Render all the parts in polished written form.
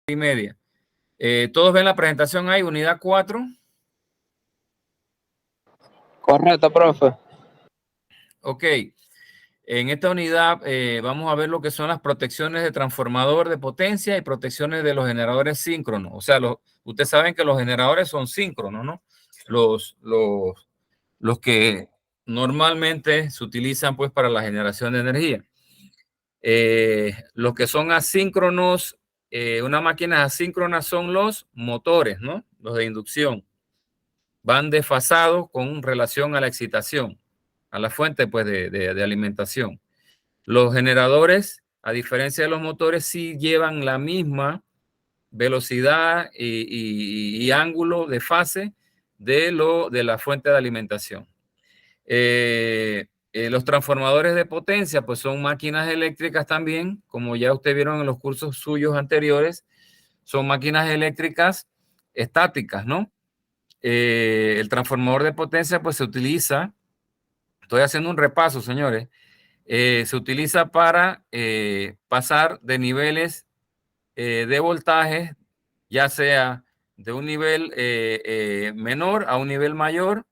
y media. ¿Todos ven la presentación ahí, unidad 4? Correcto, profe. Ok. En esta unidad vamos a ver lo que son las protecciones de transformador de potencia y protecciones de los generadores síncronos. O sea, ustedes saben que los generadores son síncronos, ¿no? Los que normalmente se utilizan pues para la generación de energía. Los que son asíncronos, una máquina asíncrona son los motores, ¿no? Los de inducción. Van desfasados con relación a la excitación, a la fuente pues de alimentación. Los generadores, a diferencia de los motores, sí llevan la misma velocidad y ángulo de fase de la fuente de alimentación. Los transformadores de potencia, pues son máquinas eléctricas también, como ya ustedes vieron en los cursos suyos anteriores, son máquinas eléctricas estáticas, ¿no? El transformador de potencia, pues se utiliza, estoy haciendo un repaso, señores, se utiliza para pasar de niveles de voltaje, ya sea de un nivel menor a un nivel mayor,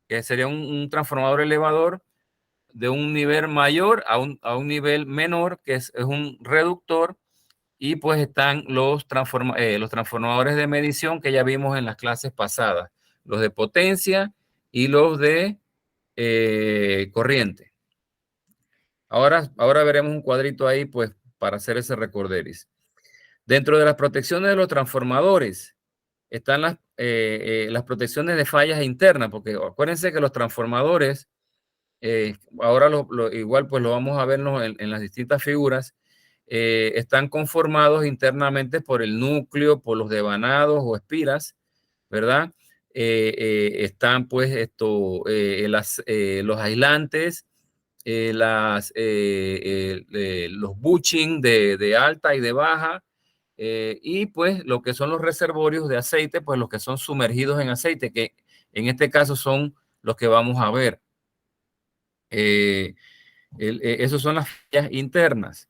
que sería un transformador elevador, de un nivel mayor a un nivel menor, que es un reductor, y pues están los transformadores de medición que ya vimos en las clases pasadas, los de potencia y los de corriente. Ahora veremos un cuadrito ahí, pues, para hacer ese recorderis. Dentro de las protecciones de los transformadores están las protecciones de fallas internas, porque acuérdense que los transformadores, ahora igual pues lo vamos a ver en las distintas figuras, están conformados internamente por el núcleo, por los devanados o espiras, ¿verdad? Están pues los aislantes, los bushing de alta y de baja, y pues lo que son los reservorios de aceite, pues los que son sumergidos en aceite, que en este caso son los que vamos a ver. Esas son las fallas internas.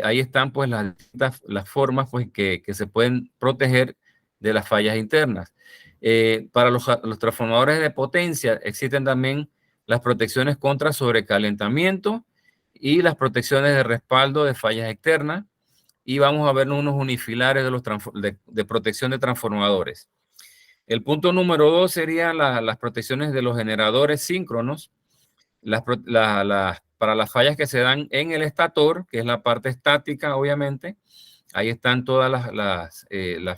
Ahí están pues las formas pues, que se pueden proteger de las fallas internas. Para los transformadores de potencia existen también las protecciones contra sobrecalentamiento y las protecciones de respaldo de fallas externas. Y vamos a ver unos unifilares de protección de transformadores. El punto número 2 serían las protecciones de los generadores síncronos, para las fallas que se dan en el estator, que es la parte estática, obviamente. Ahí están todas las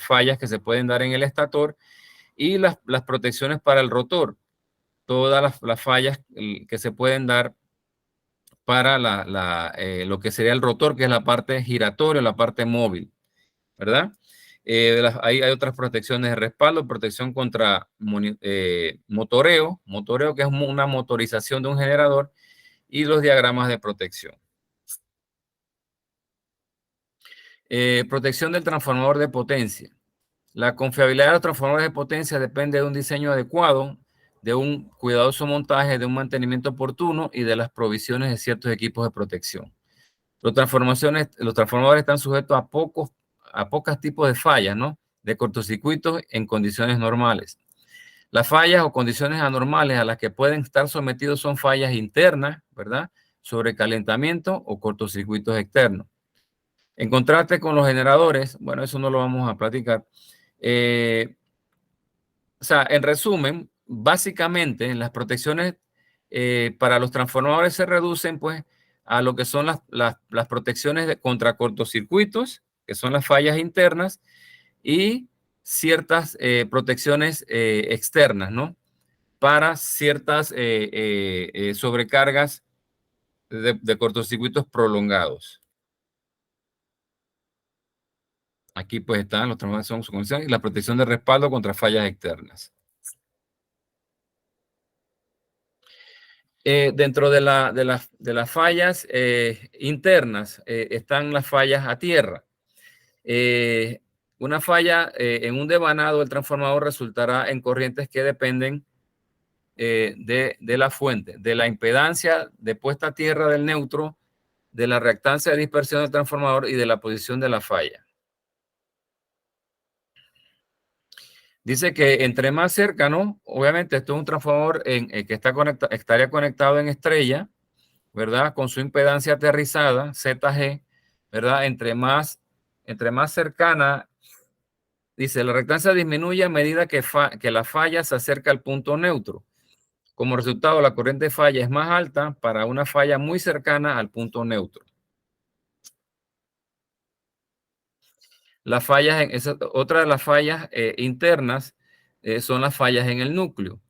fallas que se pueden dar en el estator, y las protecciones para el rotor, todas las fallas que se pueden dar para lo que sería el rotor, que es la parte giratoria, la parte móvil, ¿verdad? Hay otras protecciones de respaldo, protección contra motoreo, que es una motorización de un generador, y los diagramas de protección. Protección del transformador de potencia. La confiabilidad de los transformadores de potencia depende de un diseño adecuado, de un cuidadoso montaje, de un mantenimiento oportuno y de las provisiones de ciertos equipos de protección. Los transformadores están sujetos a pocos tipos de fallas, ¿no? De cortocircuitos en condiciones normales. Las fallas o condiciones anormales a las que pueden estar sometidos son fallas internas, ¿verdad? Sobrecalentamiento o cortocircuitos externos. En contraste con los generadores, bueno, eso no lo vamos a platicar. O sea, en resumen, básicamente las protecciones para los transformadores se reducen pues a lo que son las protecciones contra cortocircuitos, que son las fallas internas, y ciertas protecciones externas, ¿no? Para ciertas sobrecargas de cortocircuitos prolongados. Aquí pues están los transformadores y la protección de respaldo contra fallas externas. Dentro de las fallas internas están las fallas a tierra. Una falla en un devanado del transformador resultará en corrientes que dependen de la fuente, de la impedancia de puesta a tierra del neutro, de la reactancia de dispersión del transformador y de la posición de la falla. Dice que entre más cercano, obviamente esto es un transformador que estaría conectado en estrella, ¿verdad? Con su impedancia aterrizada, ZG, ¿verdad? Entre más cercana, dice, la reactancia disminuye a medida que la falla se acerca al punto neutro. Como resultado, la corriente falla es más alta para una falla muy cercana al punto neutro. Otra de las fallas internas son las fallas en el núcleo,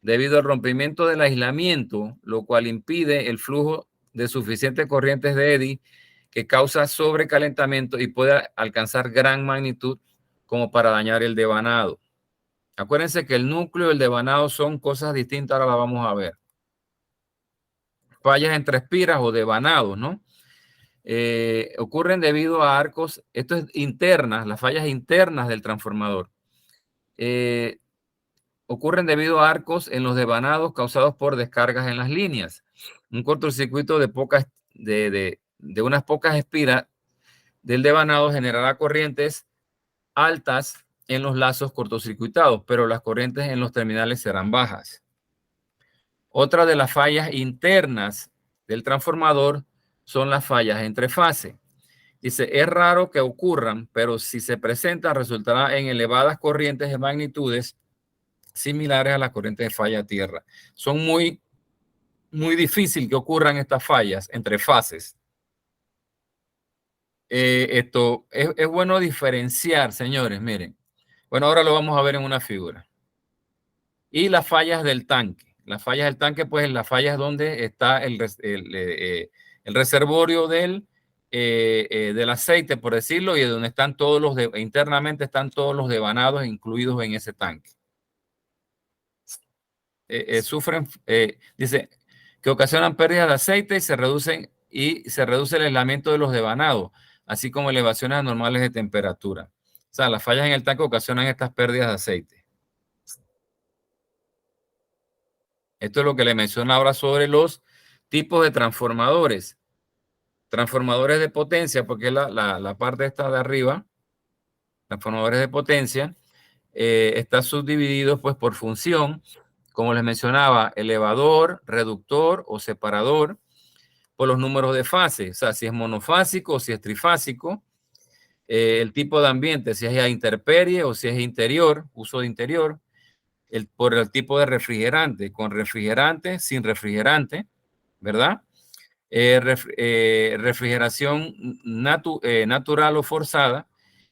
debido al rompimiento del aislamiento, lo cual impide el flujo de suficientes corrientes de eddy que causa sobrecalentamiento y puede alcanzar gran magnitud como para dañar el devanado. Acuérdense que el núcleo y el devanado son cosas distintas, ahora la vamos a ver. Fallas entre espiras o devanados, ¿no? Ocurren debido a arcos, esto es internas, las fallas internas del transformador. Ocurren debido a arcos en los devanados causados por descargas en las líneas. Un cortocircuito de unas pocas espiras del devanado generará corrientes altas en los lazos cortocircuitados, pero las corrientes en los terminales serán bajas. Otra de las fallas internas del transformador son las fallas entre fase. Dice, es raro que ocurran, pero si se presentan, resultará en elevadas corrientes de magnitudes similares a las corrientes de falla a tierra. Son muy difícil que ocurran estas fallas entre fases. Esto es bueno diferenciar, señores, miren. Bueno, ahora lo vamos a ver en una figura. Y las fallas del tanque. Las fallas del tanque, pues las fallas donde está el reservorio del aceite, por decirlo, y donde están internamente están todos los devanados incluidos en ese tanque. Dice que ocasionan pérdidas de aceite y se reduce el aislamiento de los devanados, así como elevaciones anormales de temperatura. O sea, las fallas en el tanque ocasionan estas pérdidas de aceite. Esto es lo que le menciono ahora sobre los tipos de transformadores. Transformadores de potencia, porque es la parte esta de arriba, transformadores de potencia, está subdividido pues por función, como les mencionaba, elevador, reductor o separador, por los números de fase, o sea, si es monofásico o si es trifásico, el tipo de ambiente, si es a intemperie o si es interior, uso de interior, por el tipo de refrigerante, con refrigerante, sin refrigerante, ¿verdad? Refrigeración natural o forzada.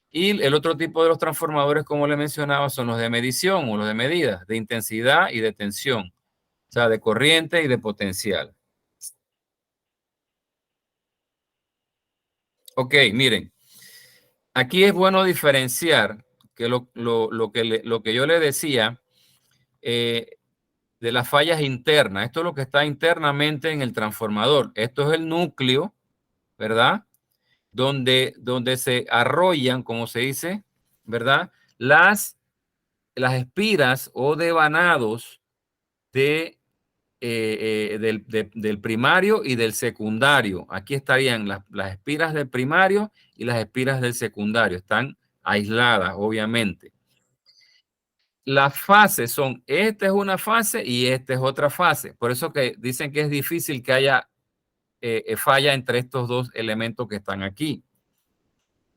Y el otro tipo de los transformadores, como le mencionaba, son los de medición o los de medidas, de intensidad y de tensión, o sea, de corriente y de potencial. Ok, miren, aquí es bueno diferenciar que lo que yo le decía de las fallas internas. Esto es lo que está internamente en el transformador. Esto es el núcleo, ¿verdad? Donde se arrollan, como se dice, ¿verdad? Las espiras o devanados del primario y del secundario. Aquí estarían las espiras del primario y las espiras del secundario. Están aisladas, obviamente. Las fases son, esta es una fase y esta es otra fase. Por eso que dicen que es difícil que haya falla entre estos dos elementos que están aquí,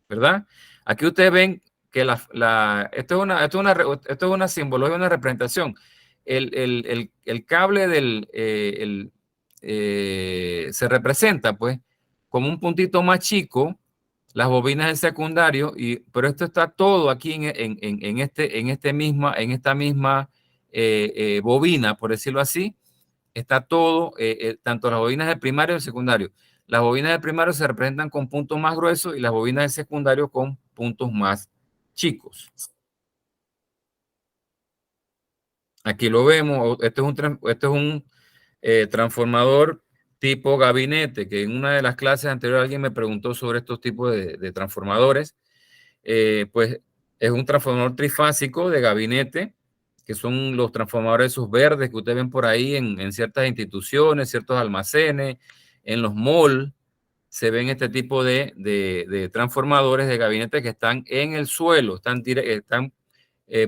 ¿verdad? Aquí ustedes ven que esto es una simbología, una representación. El cable se representa, pues, como un puntito más chico, las bobinas del secundario, pero esto está todo aquí en esta misma bobina, por decirlo así, está todo, tanto las bobinas del primario y del secundario. Las bobinas del primario se representan con puntos más gruesos y las bobinas del secundario con puntos más chicos. Aquí lo vemos, este es un transformador tipo gabinete, que en una de las clases anteriores alguien me preguntó sobre estos tipos de transformadores. Pues es un transformador trifásico de gabinete, que son los transformadores esos verdes que ustedes ven por ahí en ciertas instituciones, ciertos almacenes, en los malls, se ven este tipo de transformadores de gabinete que están en el suelo, están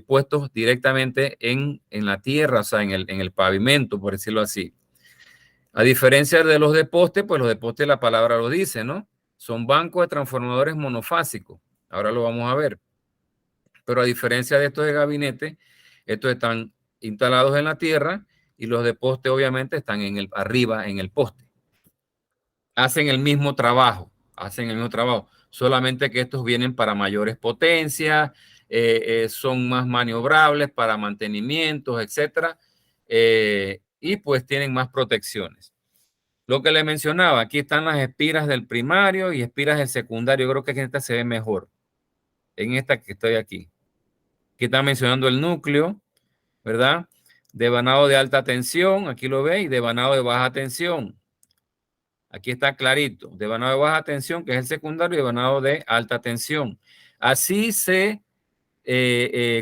puestos directamente en la tierra, o sea, en el pavimento, por decirlo así. A diferencia de los de poste, pues los de poste la palabra lo dice, ¿no? Son bancos de transformadores monofásicos. Ahora lo vamos a ver. Pero a diferencia de estos de gabinete, estos están instalados en la tierra y los de poste obviamente están arriba en el poste. Hacen el mismo trabajo, solamente que estos vienen para mayores potencias, son más maniobrables para mantenimientos, etcétera, y pues tienen más protecciones. Lo que le mencionaba, aquí están las espiras del primario y espiras del secundario. Yo creo que en esta se ve mejor, en esta que estoy aquí. Aquí está mencionando el núcleo, ¿verdad? Devanado de alta tensión, aquí lo ve, y devanado de baja tensión. Aquí está clarito, devanado de baja tensión, que es el secundario, y devanado de alta tensión. Así se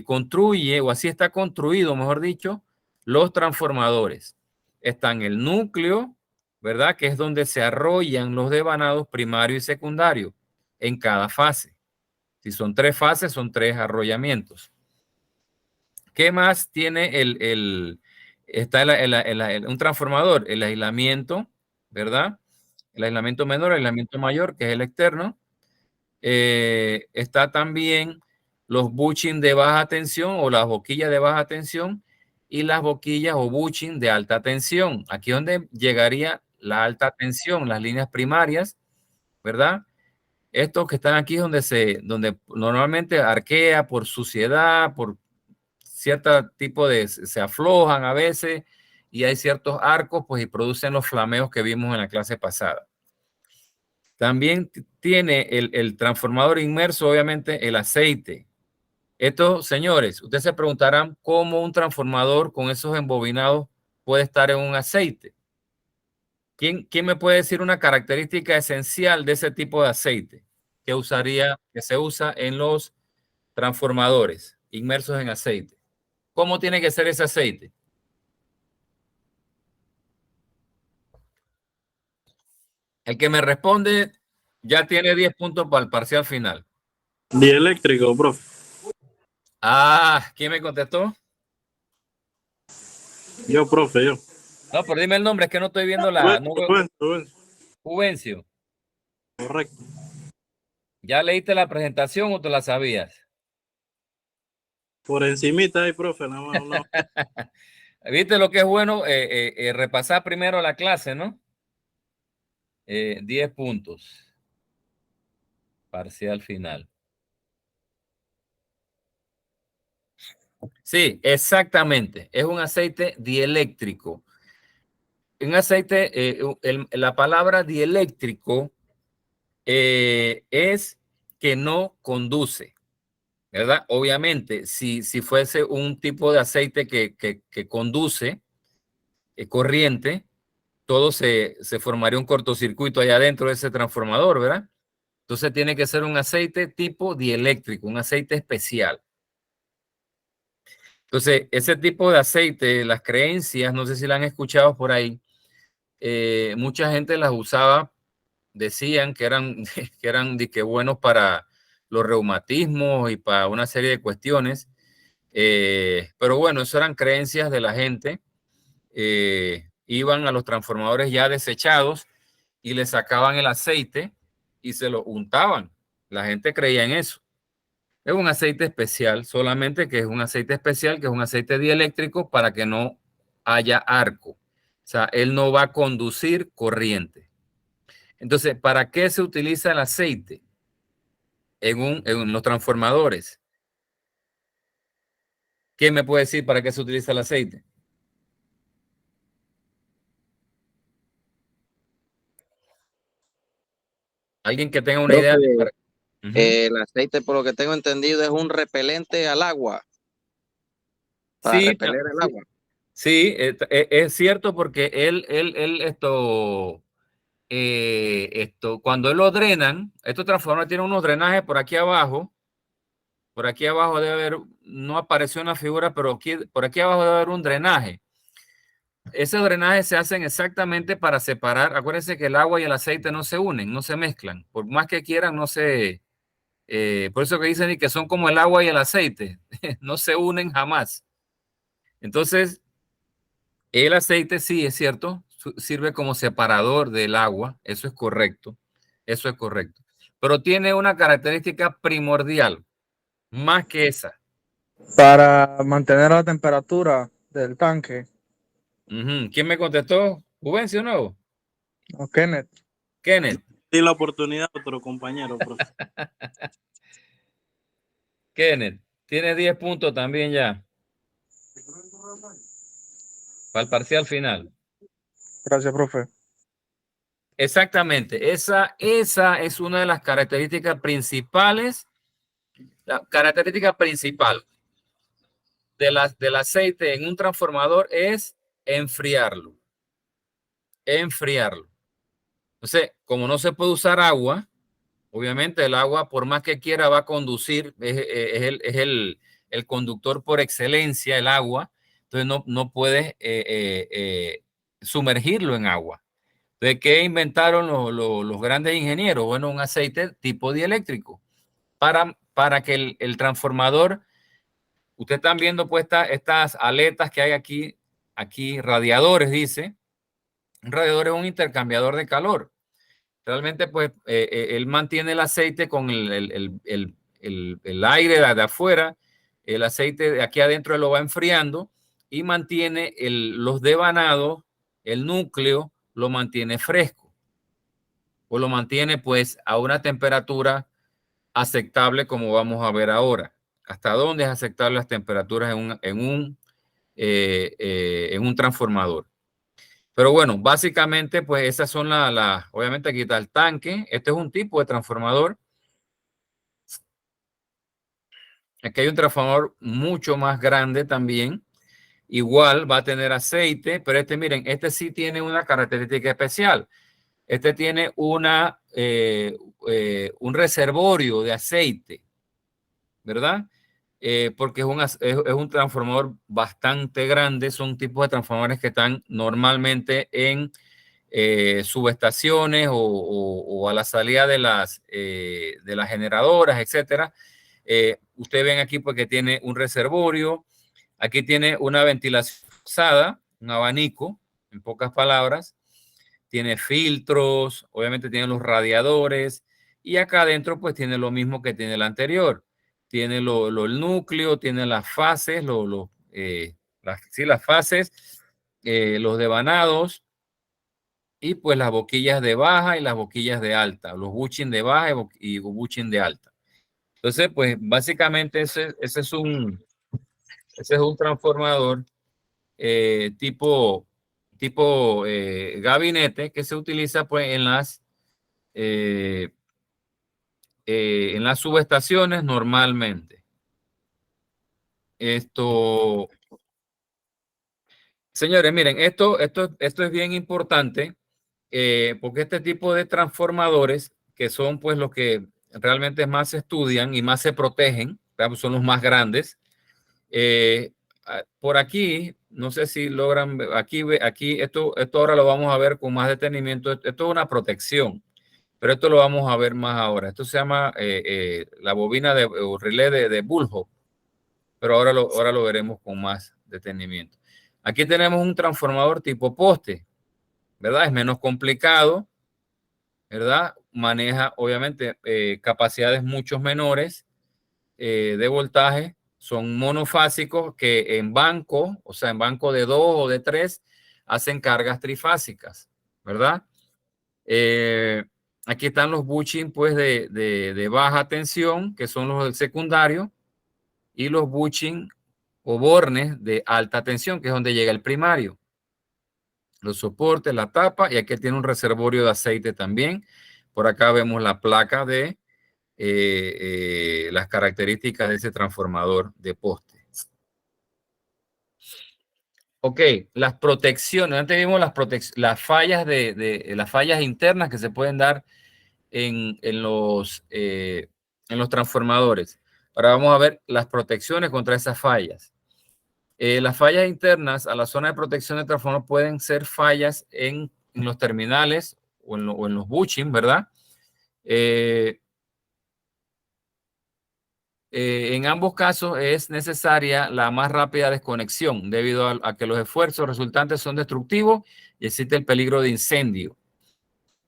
construye, o así está construido, mejor dicho, los transformadores. Están el núcleo, ¿verdad? Que es donde se arrollan los devanados primario y secundario en cada fase. Si son 3 fases, son 3 arrollamientos. ¿Qué más tiene un transformador? El aislamiento, ¿verdad? El aislamiento menor, el aislamiento mayor, que es el externo. Está también los bushing de baja tensión o las boquillas de baja tensión y las boquillas o bushing de alta tensión. Aquí es donde llegaría la alta tensión, las líneas primarias, ¿verdad? Estos que están aquí es donde normalmente arquea por suciedad, por cierto tipo se aflojan a veces y hay ciertos arcos, pues, y producen los flameos que vimos en la clase pasada. También tiene el transformador inmerso, obviamente, el aceite. Estos, señores, ustedes se preguntarán cómo un transformador con esos embobinados puede estar en un aceite. ¿Quién me puede decir una característica esencial de ese tipo de aceite que se usa en los transformadores inmersos en aceite? ¿Cómo tiene que ser ese aceite? El que me responde ya tiene 10 puntos para el parcial final. Dieléctrico, profe. Ah, ¿quién me contestó? Yo, profe, yo. No, pero dime el nombre, es que no estoy viendo la... Juvencio. Juvencio. Correcto. ¿Ya leíste la presentación o te la sabías? Por encimita ahí, profe, nada más. No. ¿Viste lo que es bueno? Repasar primero la clase, ¿no? 10 puntos. Parcial final. Sí, exactamente. Es un aceite dieléctrico. Un aceite, la palabra dieléctrico es que no conduce, ¿verdad? Obviamente, si fuese un tipo de aceite que conduce corriente, todo se formaría un cortocircuito allá adentro de ese transformador, ¿verdad? Entonces tiene que ser un aceite tipo dieléctrico, un aceite especial. Entonces, ese tipo de aceite, las creencias, no sé si la han escuchado por ahí, mucha gente las usaba, decían que eran, que buenos para los reumatismos y para una serie de cuestiones. Pero bueno, eso eran creencias de la gente. Iban a los transformadores ya desechados y le sacaban el aceite y se lo untaban. La gente creía en eso. Es un aceite especial, solamente que es un aceite especial, que es un aceite dieléctrico para que no haya arco. O sea, él no va a conducir corriente. Entonces, ¿para qué se utiliza el aceite en los transformadores? ¿Quién me puede decir para qué se utiliza el aceite? ¿Alguien que tenga una idea? El aceite, por lo que tengo entendido, es un repelente al agua. Para Sí, repeler el agua. sí, es cierto porque cuando él lo drenan, estos transformadores tienen unos drenajes por aquí abajo. Por aquí abajo debe haber, no apareció una figura, pero por aquí abajo debe haber un drenaje. Esos drenajes se hacen exactamente para separar. Acuérdense que el agua y el aceite no se unen, no se mezclan. Por más que quieran, no se... por eso que dicen que son como el agua y el aceite. no se unen jamás. Entonces, el aceite sí es cierto, sirve como separador del agua, eso es correcto, pero tiene una característica primordial, más que esa. Para mantener la temperatura del tanque. ¿Quién me contestó? ¿Juvencio o no? ¿O Kenneth? Kenneth. Di la oportunidad a otro compañero, profe. Kenneth, tiene 10 puntos también ya. Para el parcial final. Gracias, profe. Exactamente, esa es una de las características principales, la característica principal del aceite en un transformador es enfriarlo. Enfriarlo. Entonces, como no se puede usar agua, obviamente el agua, por más que quiera, va a conducir, es el conductor por excelencia, el agua. Entonces no puedes sumergirlo en agua. Entonces, ¿qué inventaron los grandes ingenieros? Bueno, un aceite tipo dieléctrico para que el transformador, ustedes están viendo pues estas aletas que hay aquí radiadores, dice. Un radiador es un intercambiador de calor. Realmente, pues, él mantiene el aceite con el aire de afuera, el aceite de aquí adentro lo va enfriando y mantiene los devanados, el núcleo, lo mantiene fresco o lo mantiene, pues, a una temperatura aceptable, como vamos a ver ahora. ¿Hasta dónde es aceptable las temperaturas en un transformador? Pero bueno, básicamente, pues esas son obviamente aquí está el tanque. Este es un tipo de transformador. Aquí hay un transformador mucho más grande también. Igual va a tener aceite, pero miren, este sí tiene una característica especial. Este tiene un reservorio de aceite, ¿verdad? Porque es un transformador bastante grande. Son tipos de transformadores que están normalmente en subestaciones o a la salida de las generadoras, etcétera. Ustedes ven aquí porque tiene un reservorio, aquí tiene una ventilación forzada, un abanico, en pocas palabras, tiene filtros, obviamente tiene los radiadores y acá adentro pues tiene lo mismo que tiene el anterior. Tiene el núcleo, tiene las fases, las fases, los devanados, y pues las boquillas de baja y las boquillas de alta, los bushing de baja y bushing de alta. Entonces, pues básicamente ese es un transformador tipo gabinete que se utiliza pues en las subestaciones normalmente. Señores, miren, esto es bien importante porque este tipo de transformadores, que son pues los que realmente más se estudian y más se protegen, son los más grandes. Por aquí, no sé si logran ver, aquí esto ahora lo vamos a ver con más detenimiento. Esto es una protección, pero esto lo vamos a ver más ahora. Esto se llama la bobina o relé de Bullhoff, pero ahora lo veremos con más detenimiento. Aquí tenemos un transformador tipo poste, ¿verdad? Es menos complicado, ¿verdad? Maneja, obviamente, capacidades mucho menores de voltaje. Son monofásicos que en banco, o sea, en banco de 2 o de 3, hacen cargas trifásicas, ¿verdad? Aquí están los bushing, pues, de baja tensión, que son los del secundario, y los bushing o bornes de alta tensión, que es donde llega el primario. Los soportes, la tapa, y aquí tiene un reservorio de aceite también. Por acá vemos la placa de las características de ese transformador de poste. Ok, las protecciones. Antes vimos las fallas las fallas internas que se pueden dar en los transformadores. Ahora vamos a ver las protecciones contra esas fallas. Las fallas internas a la zona de protección de transformador pueden ser fallas en los terminales o en los bushing, ¿verdad? En ambos casos es necesaria la más rápida desconexión debido a que los esfuerzos resultantes son destructivos y existe el peligro de incendio.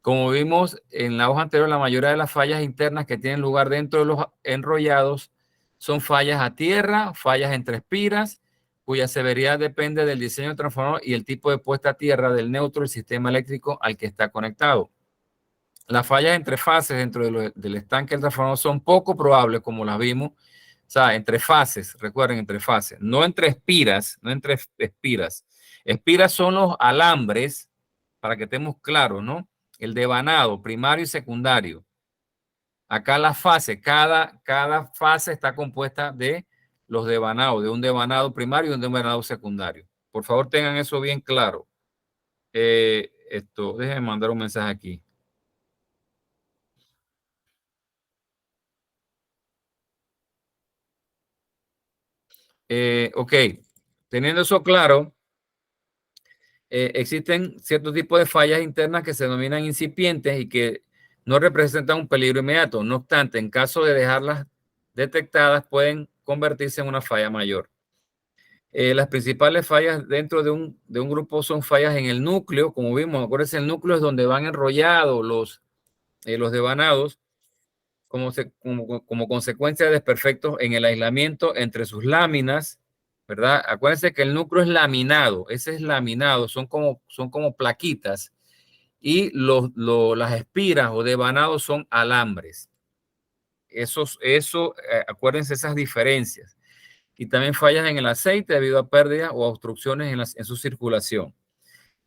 Como vimos en la hoja anterior, la mayoría de las fallas internas que tienen lugar dentro de los enrollados son fallas a tierra, fallas entre espiras, cuya severidad depende del diseño del transformador y el tipo de puesta a tierra del neutro del sistema eléctrico al que está conectado. Las fallas entre fases dentro del estanque del transformador son poco probables, como las vimos. O sea, entre fases, recuerden, entre fases, no entre espiras, no entre espiras. Espiras son los alambres, para que estemos claros, ¿no? El devanado, primario y secundario. Acá la fase, cada fase está compuesta de los devanados, de un devanado primario y un devanado secundario. Por favor, tengan eso bien claro. Déjenme mandar un mensaje aquí. Ok, teniendo eso claro, existen ciertos tipos de fallas internas que se denominan incipientes y que no representan un peligro inmediato. No obstante, en caso de dejarlas detectadas, pueden convertirse en una falla mayor. Las principales fallas dentro de un grupo son fallas en el núcleo, como vimos. Acuérdense, el núcleo es donde van enrollados los devanados como consecuencia de desperfectos en el aislamiento entre sus láminas, ¿verdad? Acuérdense que el núcleo es laminado, ese es laminado, son como plaquitas, y las espiras o devanados son alambres. Acuérdense esas diferencias. Y también fallas en el aceite debido a pérdidas o obstrucciones en su circulación.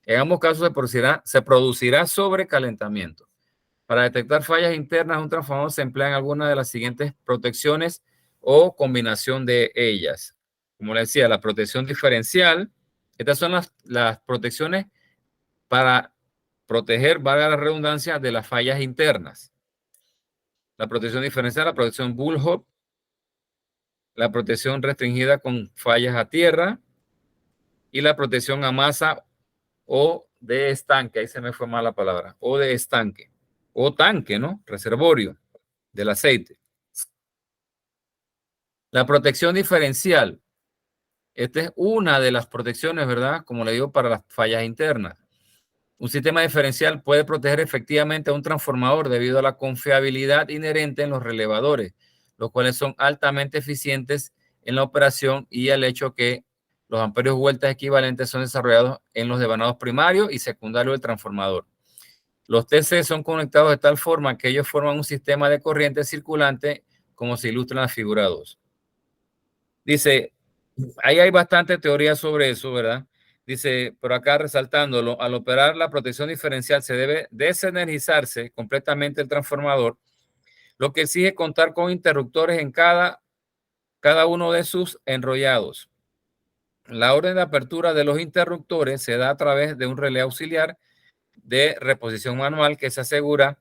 En ambos casos se producirá sobrecalentamiento. Para detectar fallas internas, un transformador se emplean algunas de las siguientes protecciones o combinación de ellas. Como les decía, la protección diferencial. Estas son las protecciones para proteger, valga la redundancia, de las fallas internas. La protección diferencial, la protección bullhop, la protección restringida con fallas a tierra y la protección a masa o de estanque. Ahí se me fue mal la palabra. O de estanque. O tanque, ¿no? Reservorio del aceite. La protección diferencial. Esta es una de las protecciones, ¿verdad? Como le digo, para las fallas internas. Un sistema diferencial puede proteger efectivamente a un transformador debido a la confiabilidad inherente en los relevadores, los cuales son altamente eficientes en la operación y el hecho que los amperios vueltas equivalentes son desarrollados en los devanados primarios y secundarios del transformador. Los TC son conectados de tal forma que ellos forman un sistema de corriente circulante, como se ilustra en la figura 2. Dice, ahí hay bastante teoría sobre eso, ¿verdad? Dice, por acá resaltándolo, al operar la protección diferencial se debe desenergizarse completamente el transformador, lo que exige contar con interruptores en cada uno de sus enrollados. La orden de apertura de los interruptores se da a través de un relé auxiliar de reposición manual que se asegura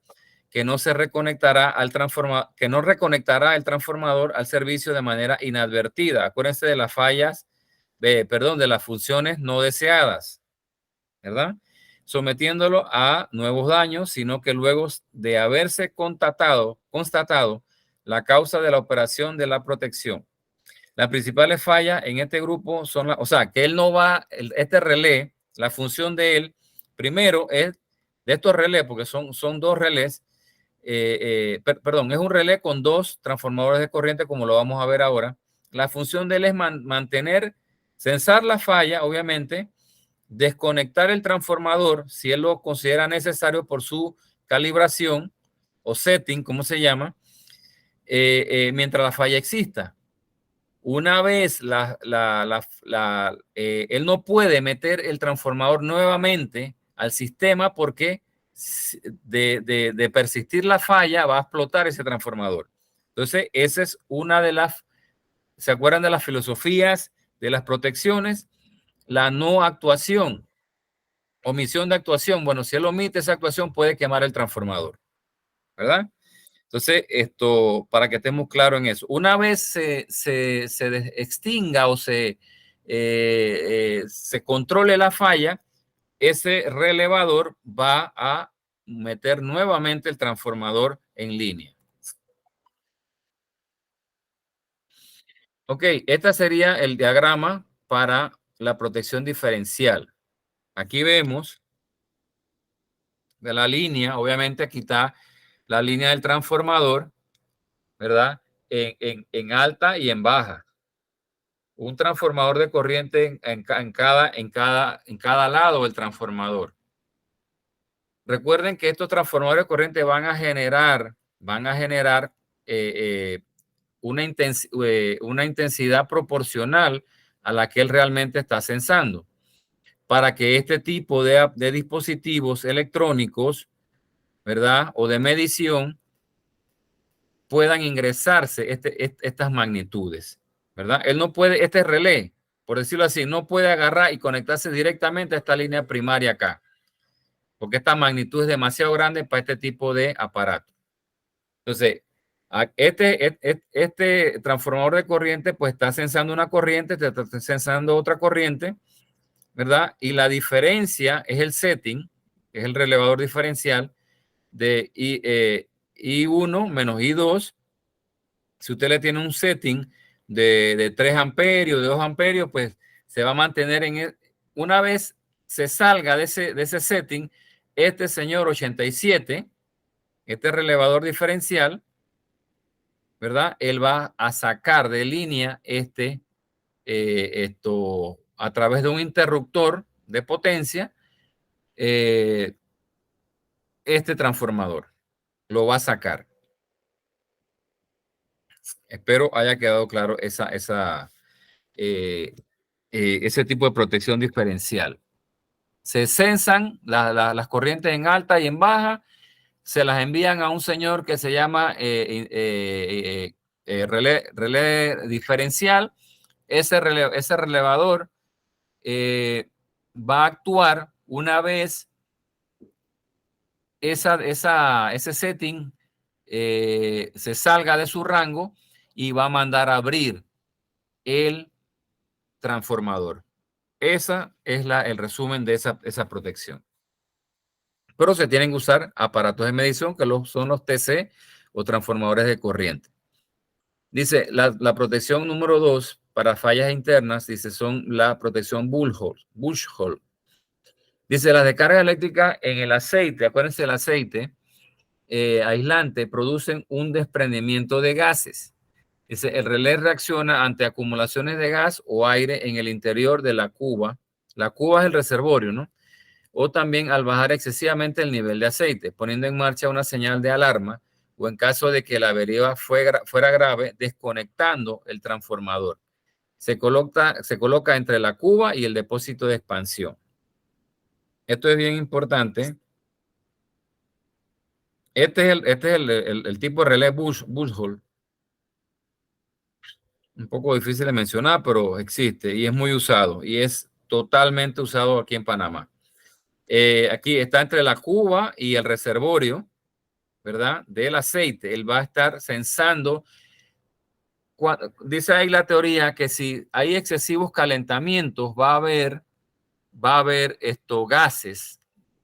que no se reconectará reconectará el transformador al servicio de manera inadvertida. Acuérdense de las fallas, de las funciones no deseadas, ¿verdad? Sometiéndolo a nuevos daños, sino que luego de haberse constatado la causa de la operación de la protección. Las principales fallas en este grupo son, que él no va, este relé, la función de él, primero es de estos relés, porque son dos relés, es un relé con dos transformadores de corriente, como lo vamos a ver ahora. La función de él es censar la falla, obviamente, desconectar el transformador, si él lo considera necesario por su calibración o setting, como se llama, mientras la falla exista. Una vez él no puede meter el transformador nuevamente al sistema porque de persistir la falla va a explotar ese transformador. Entonces, esa es una de las, ¿se acuerdan de las filosofías de las protecciones? La no actuación, omisión de actuación. Bueno, si él omite esa actuación puede quemar el transformador, ¿verdad? Entonces, para que estemos claros en eso. Una vez se extinga o se controle la falla, ese relevador va a meter nuevamente el transformador en línea. Ok, este sería el diagrama para la protección diferencial. Aquí vemos de la línea, obviamente aquí está la línea del transformador, ¿verdad? En alta y en baja. Un transformador de corriente en cada lado del transformador. Recuerden que estos transformadores de corriente van a generar una intensidad proporcional a la que él realmente está sensando, para que este tipo de dispositivos electrónicos, ¿verdad? O de medición puedan ingresarse estas magnitudes, ¿verdad? Él no puede, este relé, por decirlo así, no puede agarrar y conectarse directamente a esta línea primaria acá, porque esta magnitud es demasiado grande para este tipo de aparato. Entonces, este transformador de corriente pues está sensando una corriente, está sensando otra corriente, ¿verdad? Y la diferencia es el setting, que es el relevador diferencial de I1 menos I2. Si usted le tiene un setting de 3 amperios, de 2 amperios, pues se va a mantener una vez se salga de ese setting, este señor 87, este relevador diferencial, ¿verdad? Él va a sacar de línea a través de un interruptor de potencia, este transformador. Lo va a sacar. Espero haya quedado claro ese tipo de protección diferencial. Se sensan las corrientes en alta y en baja, se las envían a un señor que se llama relé diferencial. Ese relevador va a actuar una vez ese setting se salga de su rango y va a mandar a abrir el transformador. Esa es el resumen de esa protección. Pero se tienen que usar aparatos de medición que son los TC o transformadores de corriente. Dice, la protección número 2 para fallas internas, dice, son la protección Bush-Hole. Dice, las descargas eléctricas en el aceite, acuérdense, el aceite aislante producen un desprendimiento de gases. Dice, el relé reacciona ante acumulaciones de gas o aire en el interior de la cuba. La cuba es el reservorio, ¿no? O también al bajar excesivamente el nivel de aceite, poniendo en marcha una señal de alarma, o en caso de que la avería fuera grave, desconectando el transformador. Se coloca entre la cuba y el depósito de expansión. Esto es bien importante. Este es el tipo de relé Bush-Hole. Un poco difícil de mencionar, pero existe y es muy usado y es totalmente usado aquí en Panamá. Aquí está entre la cuba y el reservorio, ¿verdad? Del aceite. Él va a estar sensando. Dice ahí la teoría que si hay excesivos calentamientos, va a haber estos gases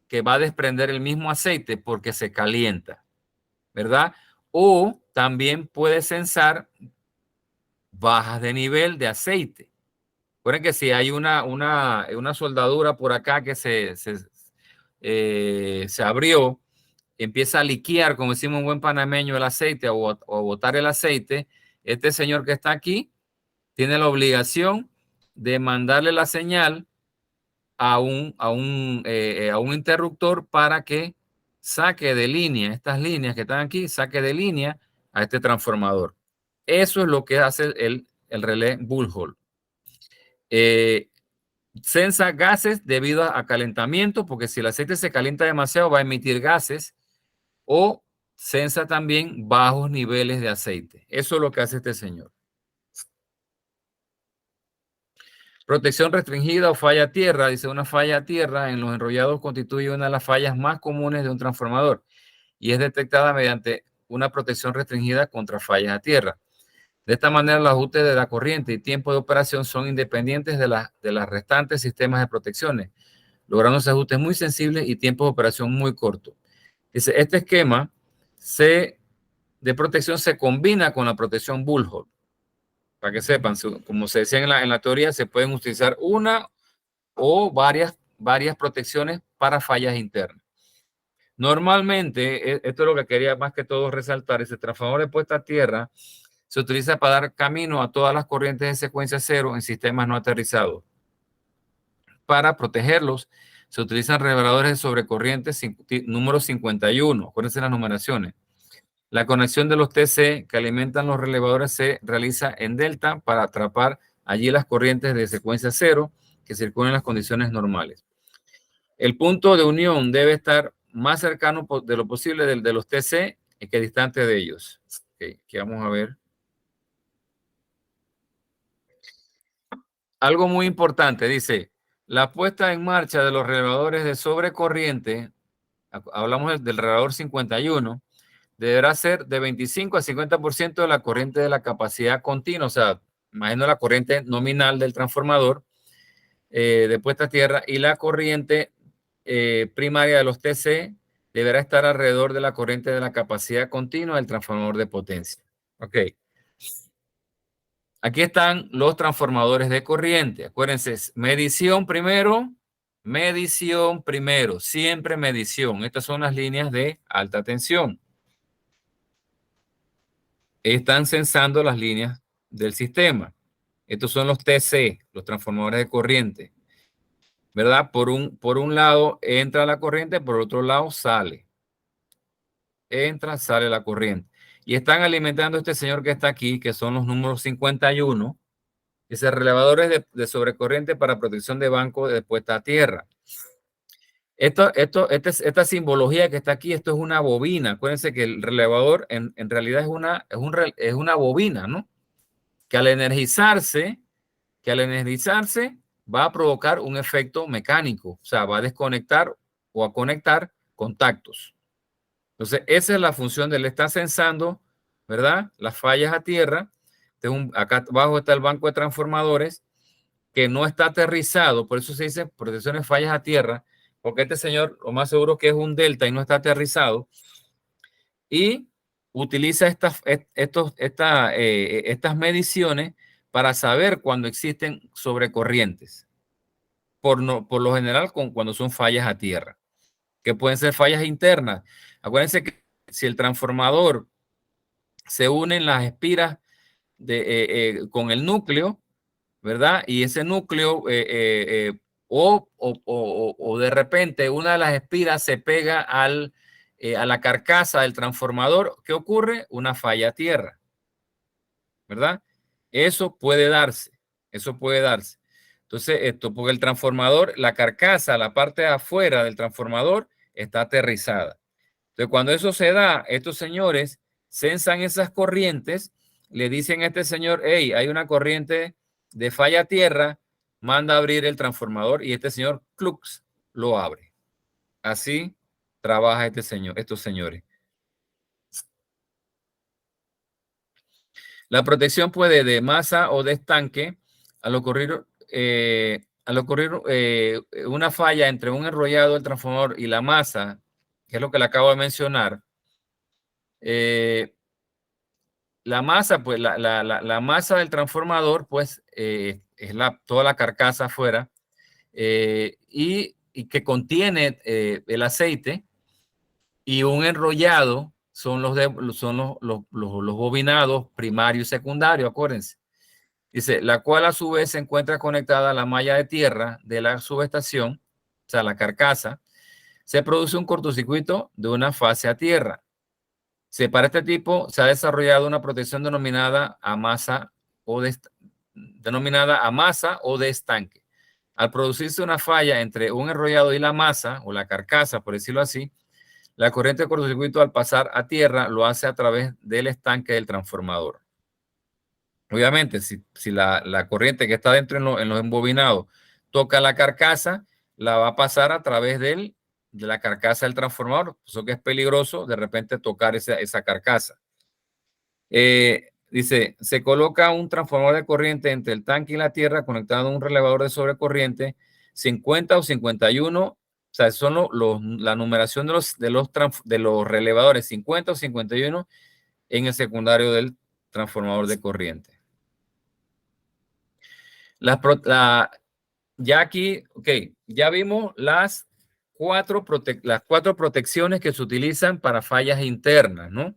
que va a desprender el mismo aceite porque se calienta, ¿verdad? O también puede sensar bajas de nivel de aceite. Recuerden que si hay una soldadura por acá que se abrió, empieza a liquear, como decimos en buen panameño, el aceite o botar el aceite, este señor que está aquí tiene la obligación de mandarle la señal a un interruptor para que saque de línea, estas líneas que están aquí, saque de línea a este transformador. Eso es lo que hace el relé Bull-Hole. Sensa gases debido a calentamiento, porque si el aceite se calienta demasiado va a emitir gases, o sensa también bajos niveles de aceite. Eso es lo que hace este señor. Protección restringida o falla a tierra. Dice, una falla a tierra en los enrollados constituye una de las fallas más comunes de un transformador y es detectada mediante una protección restringida contra fallas a tierra. De esta manera, los ajustes de la corriente y tiempo de operación son independientes de las restantes sistemas de protecciones, lográndose ajustes muy sensibles y tiempos de operación muy cortos. Dice, este esquema de protección se combina con la protección Bull-Hole. para que sepan, como se decía en la teoría, se pueden utilizar una o varias protecciones para fallas internas. Normalmente, esto es lo que quería más que todo resaltar, ese transformador de puesta a tierra se utiliza para dar camino a todas las corrientes de secuencia cero en sistemas no aterrizados. Para protegerlos, se utilizan reveladores de sobrecorriente número 51. Acuérdense las numeraciones. La conexión de los TC que alimentan los relevadores se realiza en delta para atrapar allí las corrientes de secuencia cero que circulan en las condiciones normales. El punto de unión debe estar más cercano de lo posible de los TC que distante de ellos. Okay, aquí vamos a ver. Algo muy importante, dice, la puesta en marcha de los relevadores de sobrecorriente, hablamos del relevador 51, deberá ser de 25 a 50% de la corriente de la capacidad continua, o sea, imagino la corriente nominal del transformador de puesta a tierra, y la corriente primaria de los TC deberá estar alrededor de la corriente de la capacidad continua del transformador de potencia. Ok. Aquí están los transformadores de corriente. Acuérdense, medición primero, siempre medición. Estas son las líneas de alta tensión. Están censando las líneas del sistema. Estos son los TC, los transformadores de corriente. ¿Verdad? Por un lado entra la corriente, por otro lado sale. Entra, sale la corriente. Y están alimentando a este señor que está aquí, que son los números 51. Dice relevadores de sobrecorriente para protección de banco de puesta a tierra. Esta simbología que está aquí, esto es una bobina. Acuérdense que el relevador en realidad es una bobina, ¿no? Que al energizarse va a provocar un efecto mecánico. O sea, va a desconectar o a conectar contactos. Entonces, esa es la función de él. Está censando, ¿verdad? Las fallas a tierra. Acá abajo está el banco de transformadores que no está aterrizado. Por eso se dice protecciones fallas a tierra, porque este señor lo más seguro que es un delta y no está aterrizado. Y utiliza estas mediciones para saber cuando existen sobrecorrientes. Por lo general, cuando son fallas a tierra, que pueden ser fallas internas. Acuérdense que si el transformador se unen las espiras con el núcleo, ¿verdad? Y ese núcleo o de repente una de las espiras se pega a la carcasa del transformador, ¿qué ocurre? Una falla a tierra, ¿verdad? Eso puede darse. Entonces, porque el transformador, la carcasa, la parte de afuera del transformador está aterrizada. Entonces, cuando eso se da, estos señores censan esas corrientes, le dicen a este señor, hey, hay una corriente de falla a tierra, manda a abrir el transformador y este señor, clux, lo abre. Así trabaja estos señores. La protección puede de masa o de estanque al ocurrir una falla entre un enrollado del transformador y la masa, que es lo que le acabo de mencionar. La masa, pues la masa del transformador, pues es toda la carcasa afuera y que contiene el aceite, y un enrollado son los bobinados primario y secundario, acuérdense. Dice, la cual a su vez se encuentra conectada a la malla de tierra de la subestación, o sea, la carcasa. Se produce un cortocircuito de una fase a tierra. Para este tipo se ha desarrollado una protección denominada a masa o de estanque. Al producirse una falla entre un enrollado y la masa o la carcasa, por decirlo así, la corriente de cortocircuito al pasar a tierra lo hace a través del estanque del transformador. Obviamente, si la corriente que está dentro en los embobinados toca la carcasa, la va a pasar a través de la carcasa del transformador. Eso que es peligroso de repente tocar esa carcasa. Dice, se coloca un transformador de corriente entre el tanque y la tierra conectado a un relevador de sobrecorriente 50 o 51. O sea, son la numeración de los relevadores 50 o 51 en el secundario del transformador de corriente. Ya aquí, ok, ya vimos las cuatro protecciones que se utilizan para fallas internas, ¿no?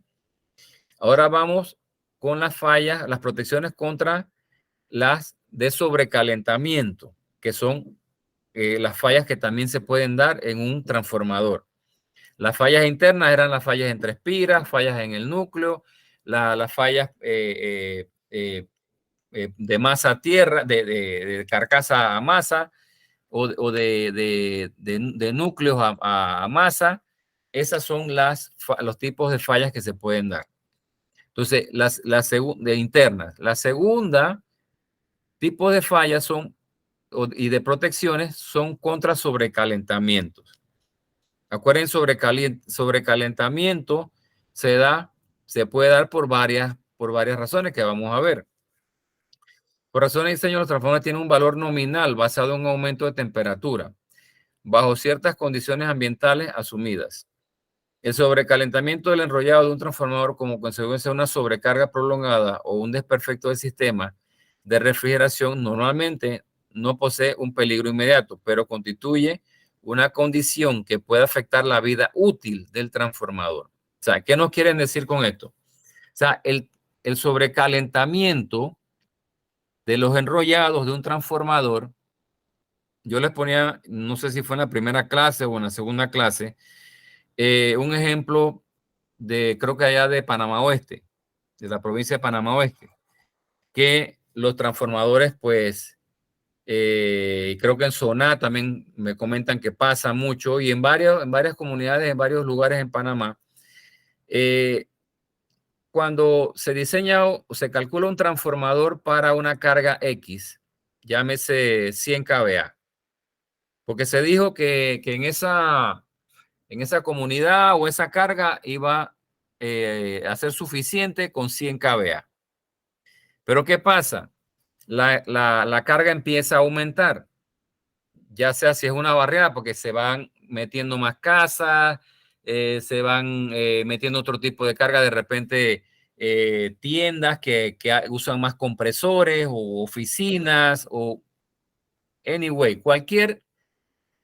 Ahora vamos con las fallas, las protecciones contra las de sobrecalentamiento, que son las fallas que también se pueden dar en un transformador. Las fallas internas eran las fallas entre espiras, fallas en el núcleo, las fallas de masa a tierra, de carcasa a masa, o de núcleos a masa. Esas son los tipos de fallas que se pueden dar. Entonces, de internas. La segunda tipo de fallas y de protecciones son contra sobrecalentamientos. Acuérdense, sobrecalentamiento se puede dar por varias razones que vamos a ver. Por razones de diseño, los transformadores tienen un valor nominal basado en un aumento de temperatura, bajo ciertas condiciones ambientales asumidas. El sobrecalentamiento del enrollado de un transformador como consecuencia de una sobrecarga prolongada o un desperfecto del sistema de refrigeración normalmente no posee un peligro inmediato, pero constituye una condición que puede afectar la vida útil del transformador. O sea, ¿qué nos quieren decir con esto? O sea, el sobrecalentamiento de los enrollados de un transformador, yo les ponía, no sé si fue en la primera clase o en la segunda clase, un ejemplo creo que allá de Panamá Oeste, de la provincia de Panamá Oeste, que los transformadores, pues, creo que en Soná también me comentan que pasa mucho, y en varias comunidades, en varios lugares en Panamá, cuando se diseña o se calcula un transformador para una carga X, llámese 100 kVA, porque se dijo que en esa comunidad o esa carga iba a ser suficiente con 100 kVA. Pero ¿qué pasa? La carga empieza a aumentar, ya sea si es una barrera, porque se van metiendo más casas, se van metiendo otro tipo de carga, de repente tiendas que usan más compresores o oficinas o anyway, cualquier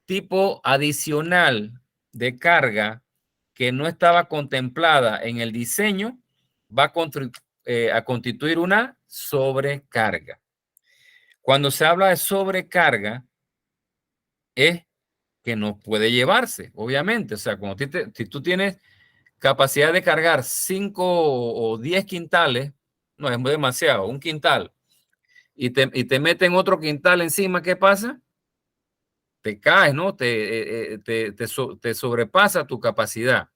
tipo adicional de carga que no estaba contemplada en el diseño va a constituir una sobrecarga. Cuando se habla de sobrecarga, es que no puede llevarse, obviamente. O sea, si tú tienes capacidad de cargar 5 o 10 quintales, no es demasiado, un quintal, y te meten otro quintal encima, ¿qué pasa? Te caes, ¿no? Te sobrepasa tu capacidad.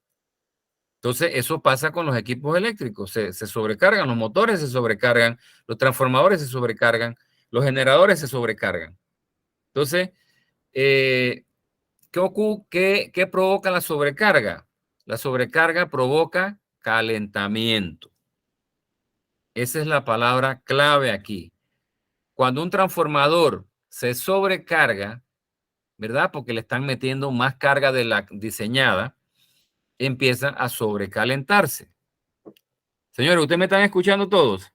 Entonces, eso pasa con los equipos eléctricos. Se sobrecargan, los motores se sobrecargan, los transformadores se sobrecargan, los generadores se sobrecargan. Entonces, ¿qué provoca la sobrecarga? La sobrecarga provoca calentamiento. Esa es la palabra clave aquí. Cuando un transformador se sobrecarga, ¿verdad? Porque le están metiendo más carga de la diseñada, empieza a sobrecalentarse. Señores, ¿ustedes me están escuchando todos?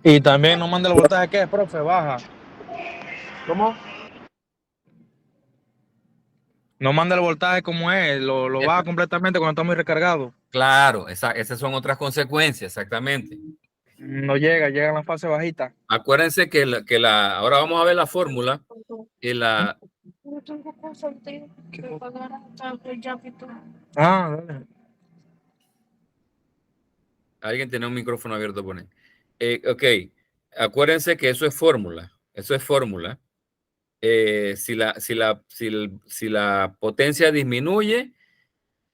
Y también no manda el voltaje que es, profe, baja. ¿Cómo? No manda el voltaje como es, lo baja completamente cuando está muy recargado. Claro, esas son otras consecuencias, exactamente. No llega en la fase bajita. Acuérdense que ahora vamos a ver la fórmula. Dale. Alguien tiene un micrófono abierto, pone. Ok, acuérdense que eso es fórmula. Eso es fórmula. Si la potencia disminuye,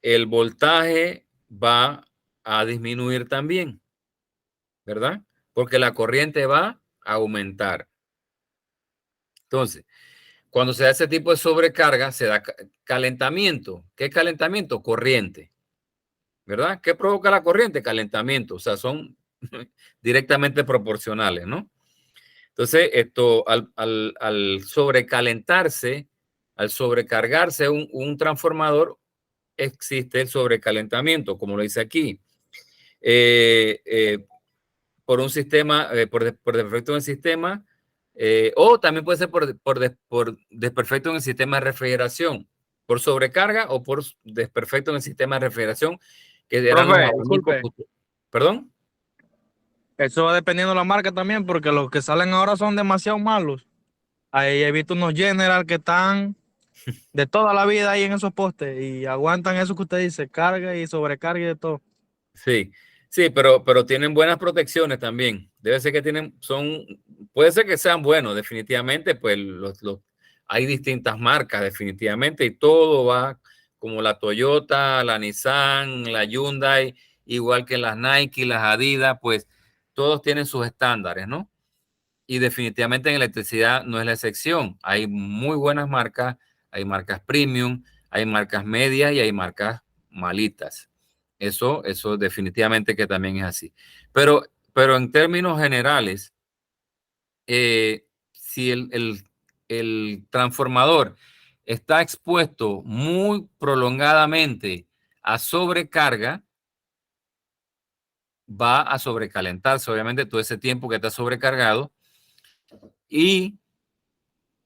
el voltaje va a disminuir también, ¿verdad? Porque la corriente va a aumentar. Entonces, cuando se da ese tipo de sobrecarga, se da calentamiento. ¿Qué es calentamiento? Corriente, ¿verdad? ¿Qué provoca la corriente? Calentamiento. O sea, son directamente proporcionales, ¿no? Entonces, esto al sobrecalentarse, al sobrecargarse un transformador, existe el sobrecalentamiento, como lo dice aquí. por un sistema, por desperfecto en el sistema, o también puede ser por desperfecto en el sistema de refrigeración, por sobrecarga o por desperfecto en el sistema de refrigeración, que eran los Profe, abanicos. disculpe. ¿Perdón? Eso va dependiendo de la marca también, porque los que salen ahora son demasiado malos. Ahí he visto unos General que están de toda la vida ahí en esos postes y aguantan eso que usted dice, carga y sobrecarga y de todo. Sí, sí, pero tienen buenas protecciones también. Debe ser que puede ser que sean buenos, definitivamente, pues hay distintas marcas, definitivamente, y todo va como la Toyota, la Nissan, la Hyundai, igual que las Nike, las Adidas, pues todos tienen sus estándares, ¿no? Y definitivamente en electricidad no es la excepción. Hay muy buenas marcas, hay marcas premium, hay marcas medias y hay marcas malitas. Eso definitivamente que también es así. Pero en términos generales, si el transformador está expuesto muy prolongadamente a sobrecarga, va a sobrecalentarse, obviamente, todo ese tiempo que está sobrecargado, y